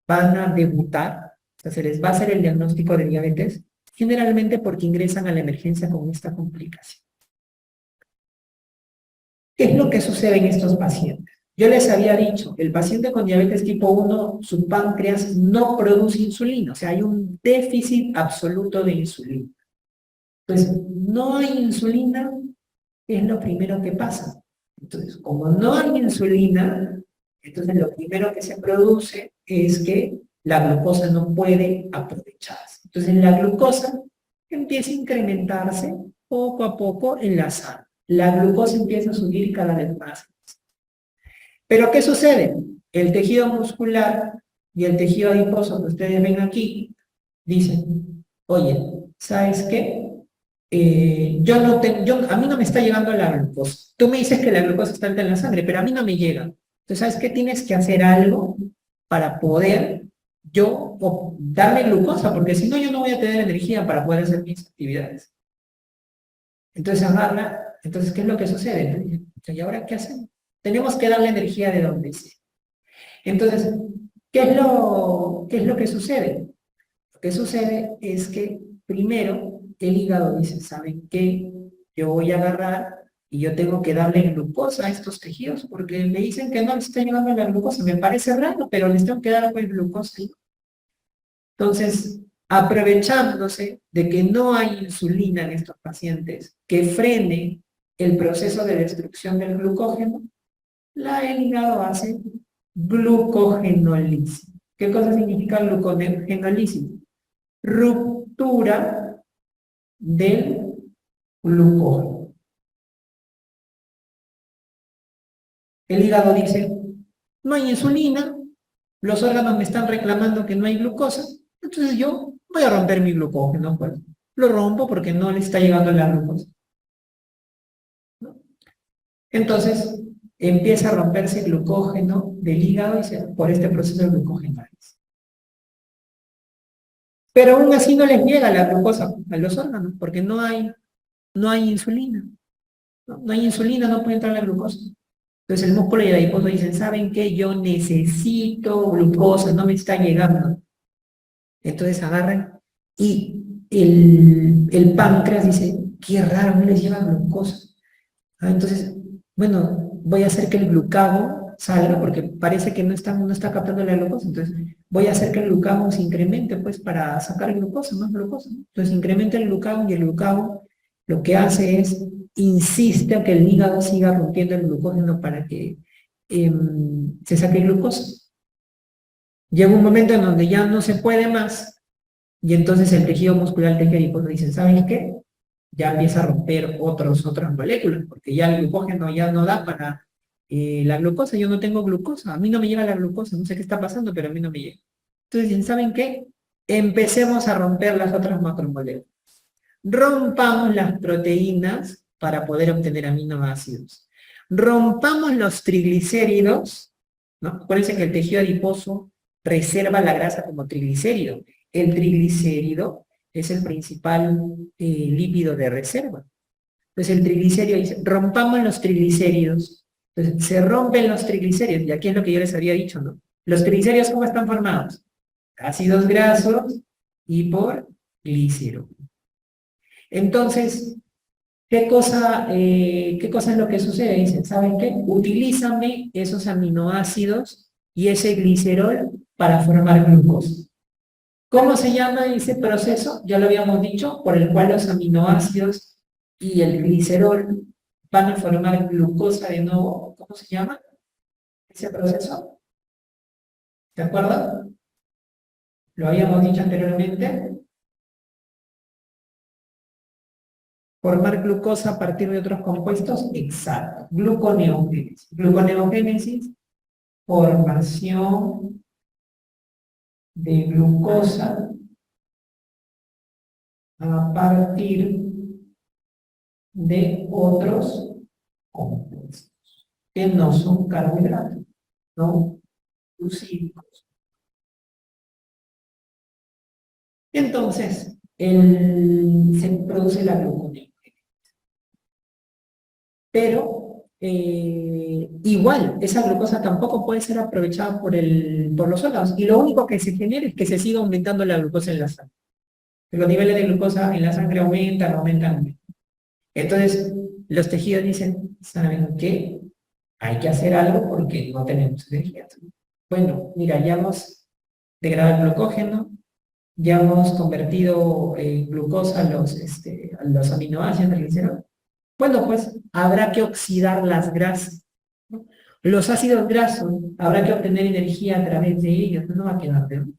S1: van a debutar, o sea, se les va a hacer el diagnóstico de diabetes, generalmente porque ingresan a la emergencia con esta complicación. ¿Qué es lo que sucede en estos pacientes? Yo les había dicho, el paciente con diabetes tipo 1, su páncreas no produce insulina, o sea, hay un déficit absoluto de insulina. Entonces, no hay insulina, es lo primero que pasa. Entonces, como no hay insulina, entonces lo primero que se produce es que la glucosa no puede aprovecharse. Entonces, la glucosa empieza a incrementarse poco a poco en la sangre. La glucosa empieza a subir cada vez más. Pero ¿qué sucede? El tejido muscular y el tejido adiposo que ustedes ven aquí, dicen, oye, ¿sabes qué? A mí no me está llegando la glucosa. Tú me dices que la glucosa está alta en la sangre, pero a mí no me llega. Entonces, ¿sabes qué? Tienes que hacer algo para poder darme glucosa, porque si no, yo no voy a tener energía para poder hacer mis actividades. Entonces, entonces, ¿qué es lo que sucede? ¿Y ahora qué hacemos? Tenemos que darle energía de donde sea. Entonces, ¿qué es lo que sucede? Lo que sucede es que primero el hígado dice, ¿saben qué? Yo voy a agarrar y yo tengo que darle glucosa a estos tejidos porque me dicen que no les está llegando la glucosa. Me parece raro, pero les tengo que dar pues, glucosa. Entonces, aprovechándose de que no hay insulina en estos pacientes que frene el proceso de destrucción del glucógeno, el hígado hace glucogenólisis. ¿Qué cosa significa glucogenólisis? Ruptura del glucógeno. El hígado dice, no hay insulina, los órganos me están reclamando que no hay glucosa, entonces yo voy a romper mi glucógeno, pues. Lo rompo porque no le está llegando la glucosa. ¿No? Entonces, empieza a romperse el glucógeno del hígado por este proceso de glucogenólisis. Pero aún así no les llega la glucosa a los órganos, porque no hay insulina. No hay insulina, no puede entrar la glucosa. Entonces el músculo y el adiposo dicen, ¿saben qué? Yo necesito glucosa, no me está llegando. Entonces agarran y el páncreas dice, qué raro, no les llega glucosa. Entonces, bueno, voy a hacer que el glucagón salga, porque parece que no está captando la glucosa, entonces voy a hacer que el glucagón se incremente, pues, para sacar glucosa, más glucosa, ¿no? Entonces incrementa el glucagón y el glucagón lo que hace es, insiste a que el hígado siga rompiendo el glucógeno para que se saque glucosa. Llega un momento en donde ya no se puede más, y entonces el tejido muscular, el tejido adiposo dice, ¿saben qué? Ya empieza a romper otras moléculas, porque ya el glucógeno ya no da para la glucosa, yo no tengo glucosa, a mí no me llega la glucosa, no sé qué está pasando, pero a mí no me llega. Entonces, ¿saben qué? Empecemos a romper las otras macromoléculas. Rompamos las proteínas para poder obtener aminoácidos. Rompamos los triglicéridos, ¿no? Acuérdense que el tejido adiposo reserva la grasa como triglicérido. El triglicérido es el principal lípido de reserva. Entonces el triglicérido dice, rompamos los triglicéridos. Entonces se rompen los triglicéridos, y aquí es lo que yo les había dicho, ¿no? Los triglicéridos, ¿cómo están formados? Ácidos grasos y por glicero. Entonces, ¿qué cosa es lo que sucede? Dicen, ¿saben qué? Utilízame esos aminoácidos y ese glicerol para formar glucosa. ¿Cómo se llama ese proceso? Ya lo habíamos dicho, por el cual los aminoácidos y el glicerol van a formar glucosa de nuevo. ¿Cómo se llama ese proceso? ¿Se acuerdan? Lo habíamos dicho anteriormente. Formar glucosa a partir de otros compuestos. Exacto. Gluconeogénesis. Gluconeogénesis, formación de glucosa a partir de otros compuestos que no son carbohidratos, no glucídicos. Entonces, se produce la gluconeogénesis. Pero, igual, esa glucosa tampoco puede ser aprovechada por los órganos. Y lo único que se genera es que se siga aumentando la glucosa en la sangre. Los niveles de glucosa en la sangre aumentan. Entonces, los tejidos dicen, ¿saben qué? Hay que hacer algo porque no tenemos energía. Bueno, mira, ya hemos degradado el glucógeno, ya hemos convertido glucosa a los aminoácidos, etc. Bueno, pues habrá que oxidar las grasas, ¿no? Los ácidos grasos, habrá que obtener energía a través de ellos, no va a quedar, ¿no?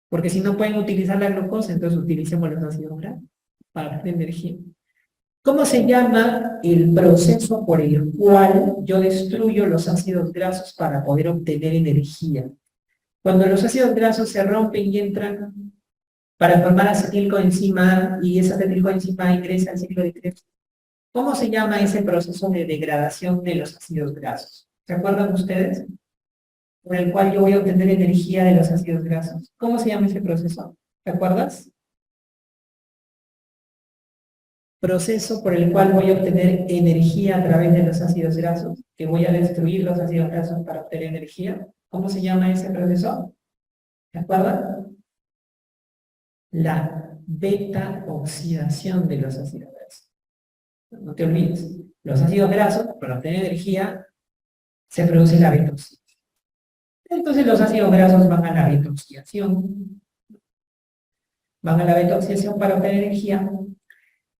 S1: Porque si no pueden utilizar la glucosa, entonces utilicemos los ácidos grasos para obtener energía. ¿Cómo se llama el proceso por el cual yo destruyo los ácidos grasos para poder obtener energía? Cuando los ácidos grasos se rompen y entran para formar acetilcoenzima y esa acetilcoenzima ingresa al ciclo de Krebs, ¿cómo se llama ese proceso de degradación de los ácidos grasos? ¿Se acuerdan ustedes? Por el cual yo voy a obtener energía de los ácidos grasos. ¿Cómo se llama ese proceso? ¿Te acuerdas? Proceso por el cual voy a obtener energía a través de los ácidos grasos, que voy a destruir los ácidos grasos para obtener energía. ¿Cómo se llama ese proceso? ¿Te acuerdas? La beta-oxidación de los ácidos grasos. No te olvides, los ácidos grasos, para obtener energía, se produce la beta-oxidación. Entonces los ácidos grasos van a la beta-oxidación. Van a la beta-oxidación para obtener energía.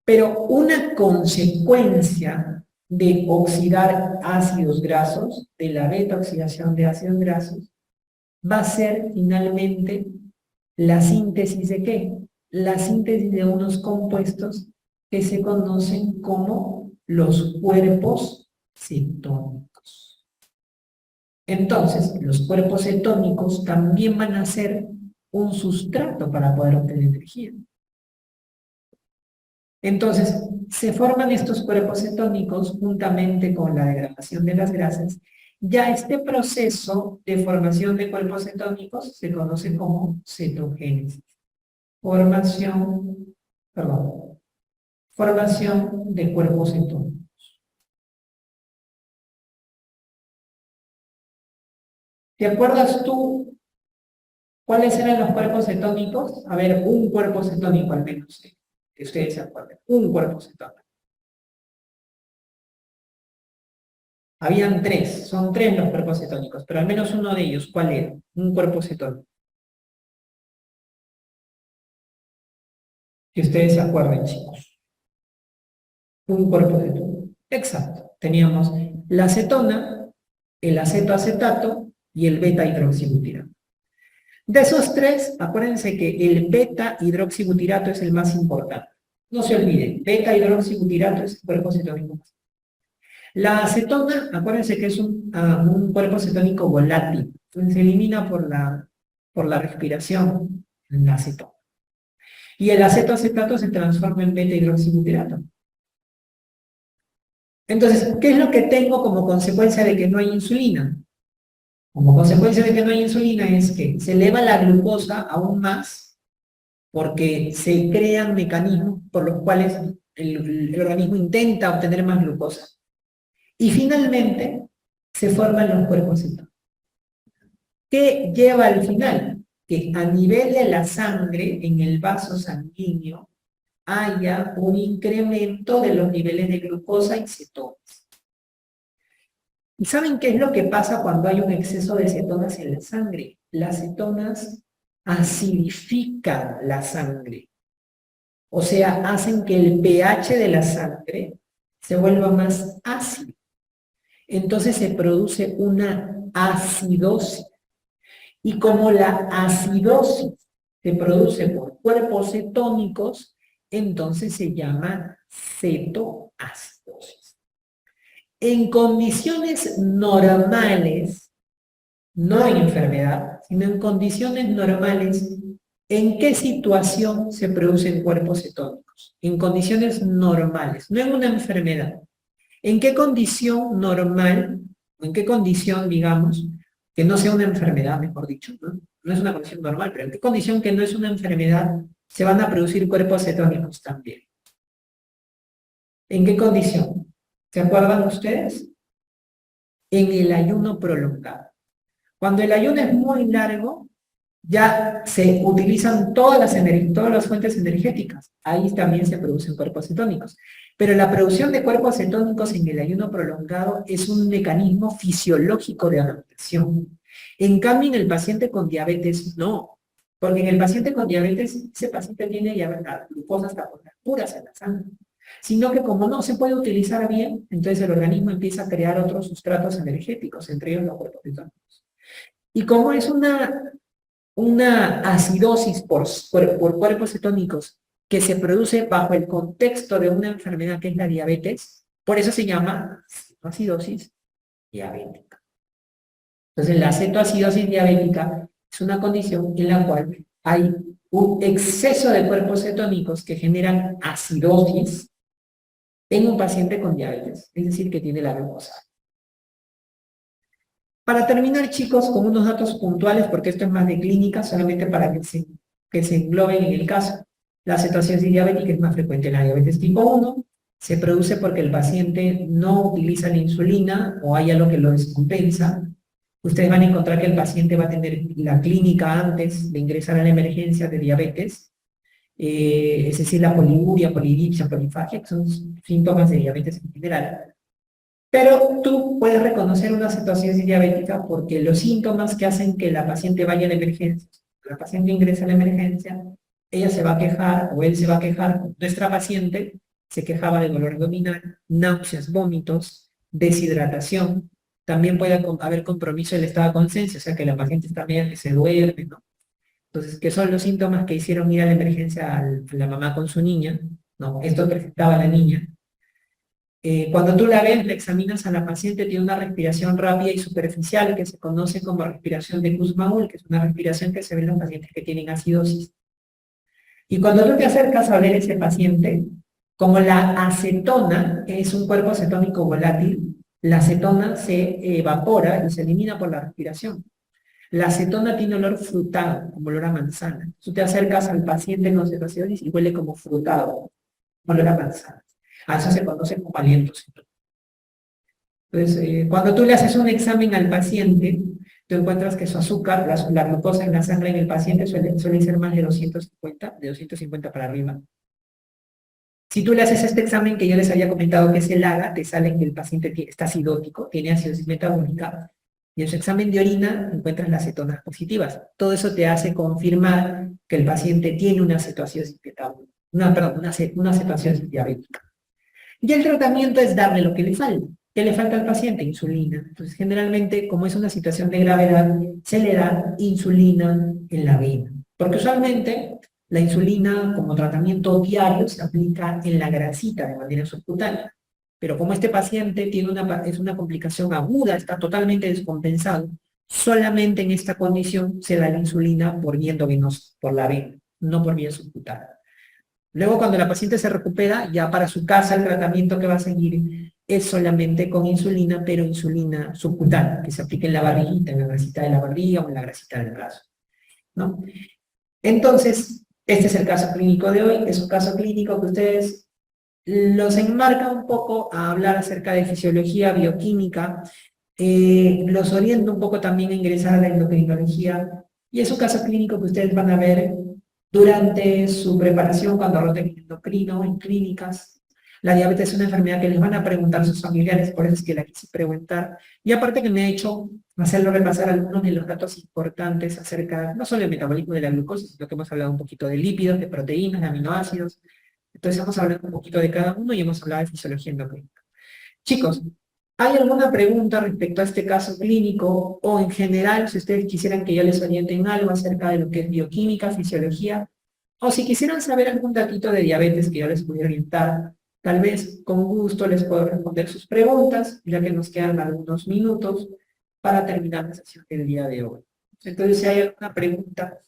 S1: Pero una consecuencia de oxidar ácidos grasos, de la beta-oxidación de ácidos grasos, va a ser finalmente la síntesis ¿de qué? La síntesis de unos compuestos que se conocen como los cuerpos cetónicos. Entonces, los cuerpos cetónicos también van a ser un sustrato para poder obtener energía. Entonces, se forman estos cuerpos cetónicos juntamente con la degradación de las grasas. Ya este proceso de formación de cuerpos cetónicos se conoce como cetogénesis. Formación de cuerpos cetónicos. ¿Te acuerdas tú cuáles eran los cuerpos cetónicos? A ver, un cuerpo cetónico al menos, que ustedes se acuerden. Un cuerpo cetónico. Habían tres, son tres los cuerpos cetónicos, pero al menos uno de ellos, ¿cuál era? Un cuerpo cetónico. Que ustedes se acuerden, chicos. Un cuerpo cetónico. Exacto. Teníamos la acetona, el acetoacetato y el beta-hidroxibutirato. De esos tres, acuérdense que el beta-hidroxibutirato es el más importante. No se olviden, beta-hidroxibutirato es el cuerpo cetónico. La acetona, acuérdense que es un cuerpo cetónico volátil, entonces se elimina por la respiración, la acetona. Y el acetoacetato se transforma en beta-hidroxibutirato. Entonces, ¿qué es lo que tengo como consecuencia de que no hay insulina? Como consecuencia de que no hay insulina es que se eleva la glucosa aún más porque se crean mecanismos por los cuales el organismo intenta obtener más glucosa. Y finalmente se forman los cuerpos cetónicos. ¿Qué lleva al final? Que a nivel de la sangre, en el vaso sanguíneo, haya un incremento de los niveles de glucosa y cetonas. ¿Y saben qué es lo que pasa cuando hay un exceso de cetonas en la sangre? Las cetonas acidifican la sangre. O sea, hacen que el pH de la sangre se vuelva más ácido. Entonces se produce una acidosis. Y como la acidosis se produce por cuerpos cetónicos, entonces se llama cetoacidosis. En condiciones normales, no en enfermedad, sino en condiciones normales, ¿en qué situación se producen cuerpos cetónicos? En condiciones normales, no en una enfermedad. ¿En qué condición normal, o en qué condición, digamos, que no sea una enfermedad, mejor dicho, ¿no? No es una condición normal, pero en qué condición que no es una enfermedad se van a producir cuerpos cetónicos también? ¿En qué condición? ¿Se acuerdan ustedes? En el ayuno prolongado. Cuando el ayuno es muy largo, ya se utilizan todas las fuentes energéticas. Ahí también se producen cuerpos cetónicos. Pero la producción de cuerpos cetónicos en el ayuno prolongado es un mecanismo fisiológico de adaptación. En cambio, en el paciente con diabetes, no. Porque en el paciente con diabetes, ese paciente tiene ya glucosa hasta por las puras en la sangre. Sino que como no se puede utilizar bien, entonces el organismo empieza a crear otros sustratos energéticos, entre ellos los cuerpos cetónicos. Y como es una acidosis por cuerpos cetónicos que se produce bajo el contexto de una enfermedad que es la diabetes, por eso se llama acidosis diabética. Entonces la cetoacidosis diabética es una condición en la cual hay un exceso de cuerpos cetónicos que generan acidosis en un paciente con diabetes, es decir, que tiene la glucosa. Para terminar, chicos, con unos datos puntuales, porque esto es más de clínica, solamente para que se engloben en el caso. La cetoacidosis diabética es más frecuente en la diabetes tipo 1, se produce porque el paciente no utiliza la insulina o hay algo que lo descompensa. Ustedes van a encontrar que el paciente va a tener la clínica antes de ingresar a la emergencia de diabetes, es decir, la poliuria, polidipsia, polifagia, que son síntomas de diabetes en general. Pero tú puedes reconocer una cetoacidosis diabética porque los síntomas que hacen que la paciente vaya a la emergencia, la paciente ingresa a la emergencia, ella se va a quejar o él se va a quejar, nuestra paciente se quejaba de dolor abdominal, náuseas, vómitos, deshidratación, también puede haber compromiso del estado de conciencia, o sea que la paciente está media que se duerme, ¿no? Entonces, ¿qué son los síntomas que hicieron ir a la emergencia a la mamá con su niña? ¿No? Esto presentaba la niña. Cuando tú la ves, le examinas a la paciente, tiene una respiración rápida y superficial que se conoce como respiración de Kussmaul, que es una respiración que se ve en los pacientes que tienen acidosis. Y cuando tú te acercas a ver ese paciente, como la acetona es un cuerpo cetónico volátil, la acetona se evapora y se elimina por la respiración. La acetona tiene olor frutado, como olor a manzana. Tú te acercas al paciente con cetoacidosis y huele como frutado, olor a manzana. A eso se conoce como aliento cetónico. Entonces, cuando tú le haces un examen al paciente, tú encuentras que su azúcar, la glucosa en la sangre en el paciente suele ser más de 250 para arriba. Si tú le haces este examen que yo les había comentado que es el AGA, te sale que el paciente está acidótico, tiene acidosis metabólica, y en su examen de orina encuentras las cetonas positivas. Todo eso te hace confirmar que el paciente tiene una cetoacidosis metabólica, una cetoacidosis diabética. Y el tratamiento es darle lo que le falta. ¿Qué le falta al paciente? Insulina. Entonces, generalmente, como es una situación de gravedad, se le da insulina en la vena. Porque usualmente la insulina como tratamiento diario se aplica en la grasita de manera subcutánea. Pero como este paciente es una complicación aguda, está totalmente descompensado, solamente en esta condición se da la insulina por vía endovenosa, por la vena, no por vía subcutánea. Luego, cuando la paciente se recupera, ya para su casa el tratamiento que va a seguir es solamente con insulina, pero insulina subcutánea, que se aplica en la barriguita, en la grasita de la barriga o en la grasita del brazo, ¿no? Entonces, este es el caso clínico de hoy, es un caso clínico que ustedes los enmarca un poco a hablar acerca de fisiología, bioquímica, los orienta un poco también a ingresar a la endocrinología, y es un caso clínico que ustedes van a ver durante su preparación cuando roten endocrino, en clínicas. La diabetes es una enfermedad que les van a preguntar sus familiares, por eso es que la quise preguntar. Y aparte que me ha hecho hacerlo repasar algunos de los datos importantes acerca, no solo del metabolismo de la glucosa, sino que hemos hablado un poquito de lípidos, de proteínas, de aminoácidos. Entonces hemos hablado un poquito de cada uno y hemos hablado de fisiología endocrina. Chicos, ¿hay alguna pregunta respecto a este caso clínico o en general, si ustedes quisieran que yo les oriente en algo acerca de lo que es bioquímica, fisiología, o si quisieran saber algún datito de diabetes que yo les pudiera orientar? Tal vez con gusto les puedo responder sus preguntas, ya que nos quedan algunos minutos para terminar la sesión del día de hoy. Entonces, si hay alguna pregunta,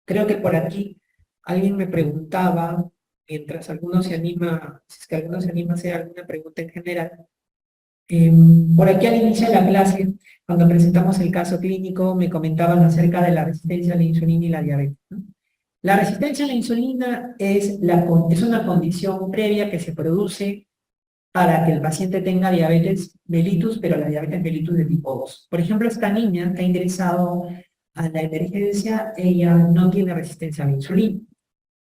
S1: creo que por aquí alguien me preguntaba, mientras alguno se anima, si es que alguno se anima a hacer alguna pregunta en general. Por aquí al inicio de la clase, cuando presentamos el caso clínico, me comentaban acerca de la resistencia a la insulina y la diabetes, ¿no? La resistencia a la insulina es una condición previa que se produce para que el paciente tenga diabetes mellitus, pero la diabetes mellitus de tipo 2. Por ejemplo, esta niña que ha ingresado a la emergencia, ella no tiene resistencia a la insulina,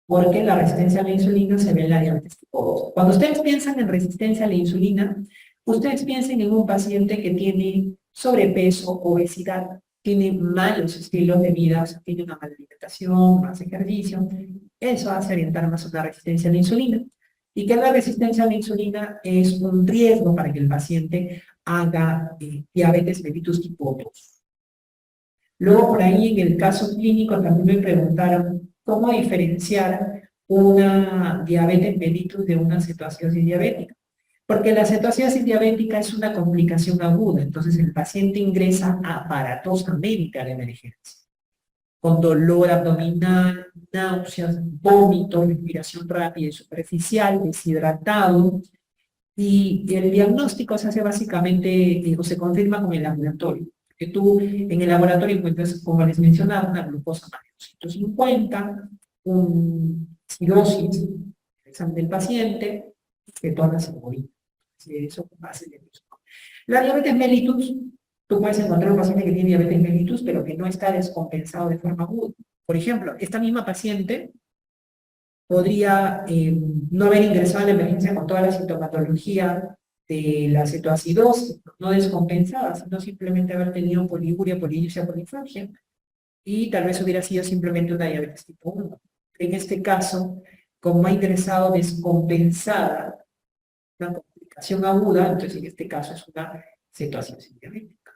S1: porque la resistencia a la insulina se ve en la diabetes tipo 2. Cuando ustedes piensan en resistencia a la insulina, ustedes piensen en un paciente que tiene sobrepeso, obesidad, tiene malos estilos de vida, o sea, tiene una mala alimentación, más ejercicio. Eso hace orientar más a una resistencia a la insulina. Y que la resistencia a la insulina es un riesgo para que el paciente haga diabetes mellitus tipo 2. Luego por ahí en el caso clínico también me preguntaron cómo diferenciar una diabetes mellitus de una cetoacidosis diabética. Porque la cetoacidosis diabética es una complicación aguda, entonces el paciente ingresa aparatosamente a la emergencia, con dolor abdominal, náuseas, vómito, respiración rápida y superficial, deshidratado, y el diagnóstico se hace básicamente, o se confirma con el laboratorio. Que tú en el laboratorio encuentras, como les mencionaba, una glucosa más de 250, un cirrosis, el examen del paciente, cetonas hemoglobina. Eso hace el diagnóstico. La diabetes mellitus, tú puedes encontrar un paciente que tiene diabetes mellitus, pero que no está descompensado de forma aguda. Por ejemplo, esta misma paciente podría no haber ingresado a la emergencia con toda la sintomatología de la cetoacidosis, no descompensada, sino simplemente haber tenido poliuria, polidipsia, polifagia, y tal vez hubiera sido simplemente una diabetes tipo 1. En este caso, como ha ingresado descompensada, una complicación aguda, entonces en este caso es una cetoacidosis diabética.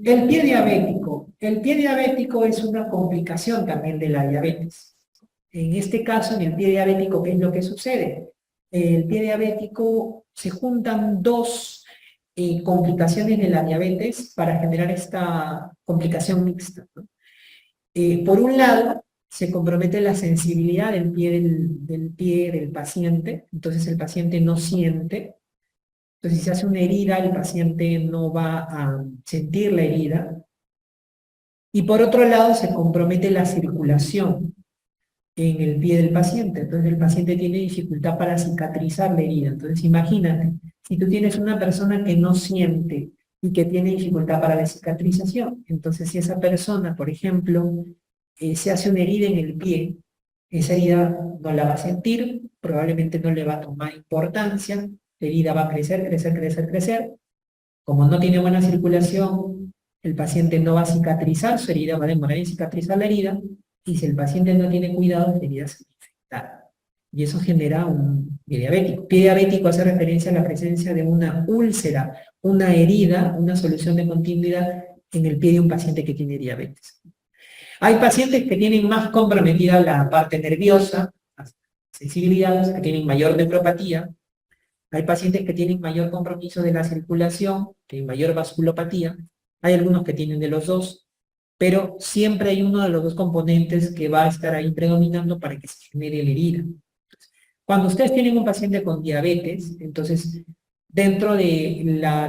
S1: El pie diabético. El pie diabético es una complicación también de la diabetes. En este caso, en el pie diabético, ¿qué es lo que sucede? El pie diabético se juntan dos complicaciones de la diabetes para generar esta complicación mixta, ¿no? Por un lado, se compromete la sensibilidad del pie del paciente, entonces el paciente no siente. Entonces, si se hace una herida, el paciente no va a sentir la herida. Y por otro lado, se compromete la circulación en el pie del paciente. Entonces, el paciente tiene dificultad para cicatrizar la herida. Entonces, imagínate, si tú tienes una persona que no siente y que tiene dificultad para la cicatrización, entonces si esa persona, por ejemplo, se hace una herida en el pie, esa herida no la va a sentir, probablemente no le va a tomar importancia, la herida va a crecer, crecer, crecer, crecer. Como no tiene buena circulación, el paciente no va a cicatrizar, su herida va a demorar en cicatrizar la herida, y si el paciente no tiene cuidado, la herida se va a infectar. Y eso genera un pie diabético. Pie diabético hace referencia a la presencia de una úlcera, una herida, una solución de continuidad en el pie de un paciente que tiene diabetes. Hay pacientes que tienen más comprometida la parte nerviosa, la sensibilidad, que tienen mayor nefropatía. Hay pacientes que tienen mayor compromiso de la circulación, que tienen mayor vasculopatía. Hay algunos que tienen de los dos, pero siempre hay uno de los dos componentes que va a estar ahí predominando para que se genere la herida. Cuando ustedes tienen un paciente con diabetes, entonces dentro de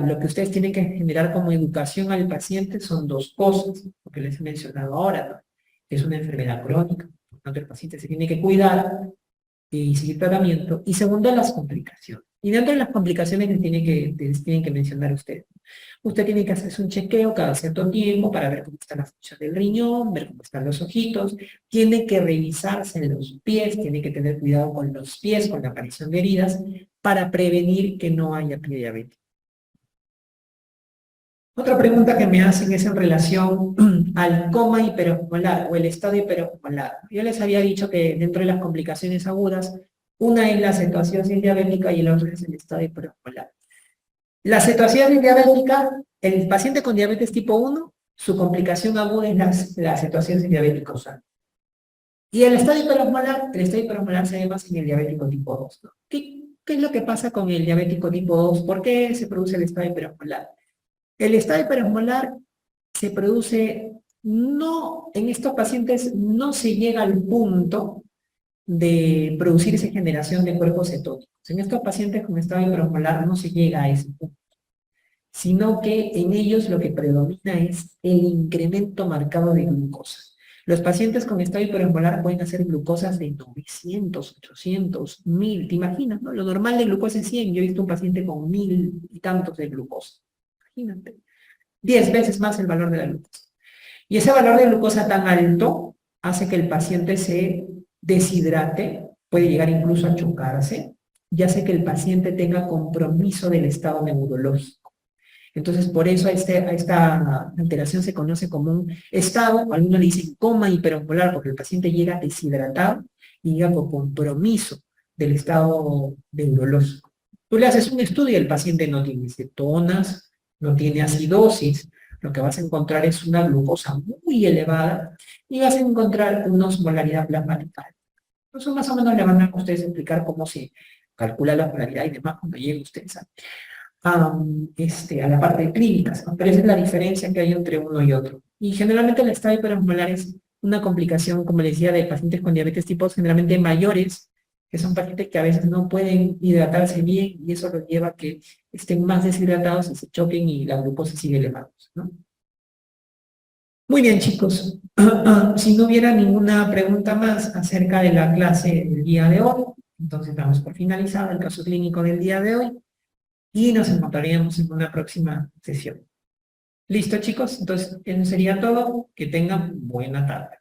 S1: lo que ustedes tienen que generar como educación al paciente son dos cosas, lo que les he mencionado ahora, ¿no? Es una enfermedad crónica, por lo tanto el paciente se tiene que cuidar y seguir tratamiento, y segundo, las complicaciones. Y dentro de las complicaciones les tienen que mencionar ustedes. Usted tiene que hacerse un chequeo cada cierto tiempo para ver cómo está la función del riñón, ver cómo están los ojitos, tiene que revisarse los pies, tiene que tener cuidado con los pies, con la aparición de heridas, para prevenir que no haya pie diabético. Otra pregunta que me hacen es en relación al coma hiperosmolar o el estado hiperosmolar. Yo les había dicho que dentro de las complicaciones agudas Una es la cetoacidosis diabética y la otra es el estado hiperosmolar. La cetoacidosis diabética, el paciente con diabetes tipo 1, su complicación aguda es la cetoacidosis diabética usada. Y el estado hiperosmolar se ve más en el diabético tipo 2, ¿no? ¿Qué es lo que pasa con el diabético tipo 2? ¿Por qué se produce el estado hiperosmolar? El estado hiperosmolar se produce, no, en estos pacientes no se llega al punto de producirse generación de cuerpos cetónicos. En estos pacientes con estado hiperosmolar no se llega a ese punto, sino que en ellos lo que predomina es el incremento marcado de glucosa. Los pacientes con estado hiperosmolar pueden hacer glucosas de 900, 800, 1000, ¿te imaginas? ¿No? Lo normal de glucosa es 100, yo he visto un paciente con 1000 y tantos de glucosa. Imagínate, 10 veces más el valor de la glucosa. Y ese valor de glucosa tan alto hace que el paciente se deshidrate, puede llegar incluso a chocarse, y hace que el paciente tenga compromiso del estado neurológico. Entonces, por eso a esta alteración se conoce como un estado, algunos le dicen coma hiperosmolar, porque el paciente llega deshidratado y llega con compromiso del estado neurológico. Tú le haces un estudio y el paciente no tiene cetonas, no tiene acidosis, lo que vas a encontrar es una glucosa muy elevada y vas a encontrar una osmolaridad plasmática. Entonces, más o menos le van a ustedes explicar cómo se calcula la osmolaridad y demás cuando lleguen ustedes a la parte de clínicas, ¿no? Pero esa es la diferencia que hay entre uno y otro. Y generalmente el estado hiperosmolar es una complicación, como les decía, de pacientes con diabetes tipo 2, generalmente mayores, que son pacientes que a veces no pueden hidratarse bien y eso los lleva a que estén más deshidratados y se choquen y la glucosa sigue elevándose, ¿no? Muy bien, chicos. Si no hubiera ninguna pregunta más acerca de la clase del día de hoy, entonces damos por finalizado el caso clínico del día de hoy y nos encontraríamos en una próxima sesión. ¿Listo, chicos? Entonces, eso sería todo. Que tengan buena tarde.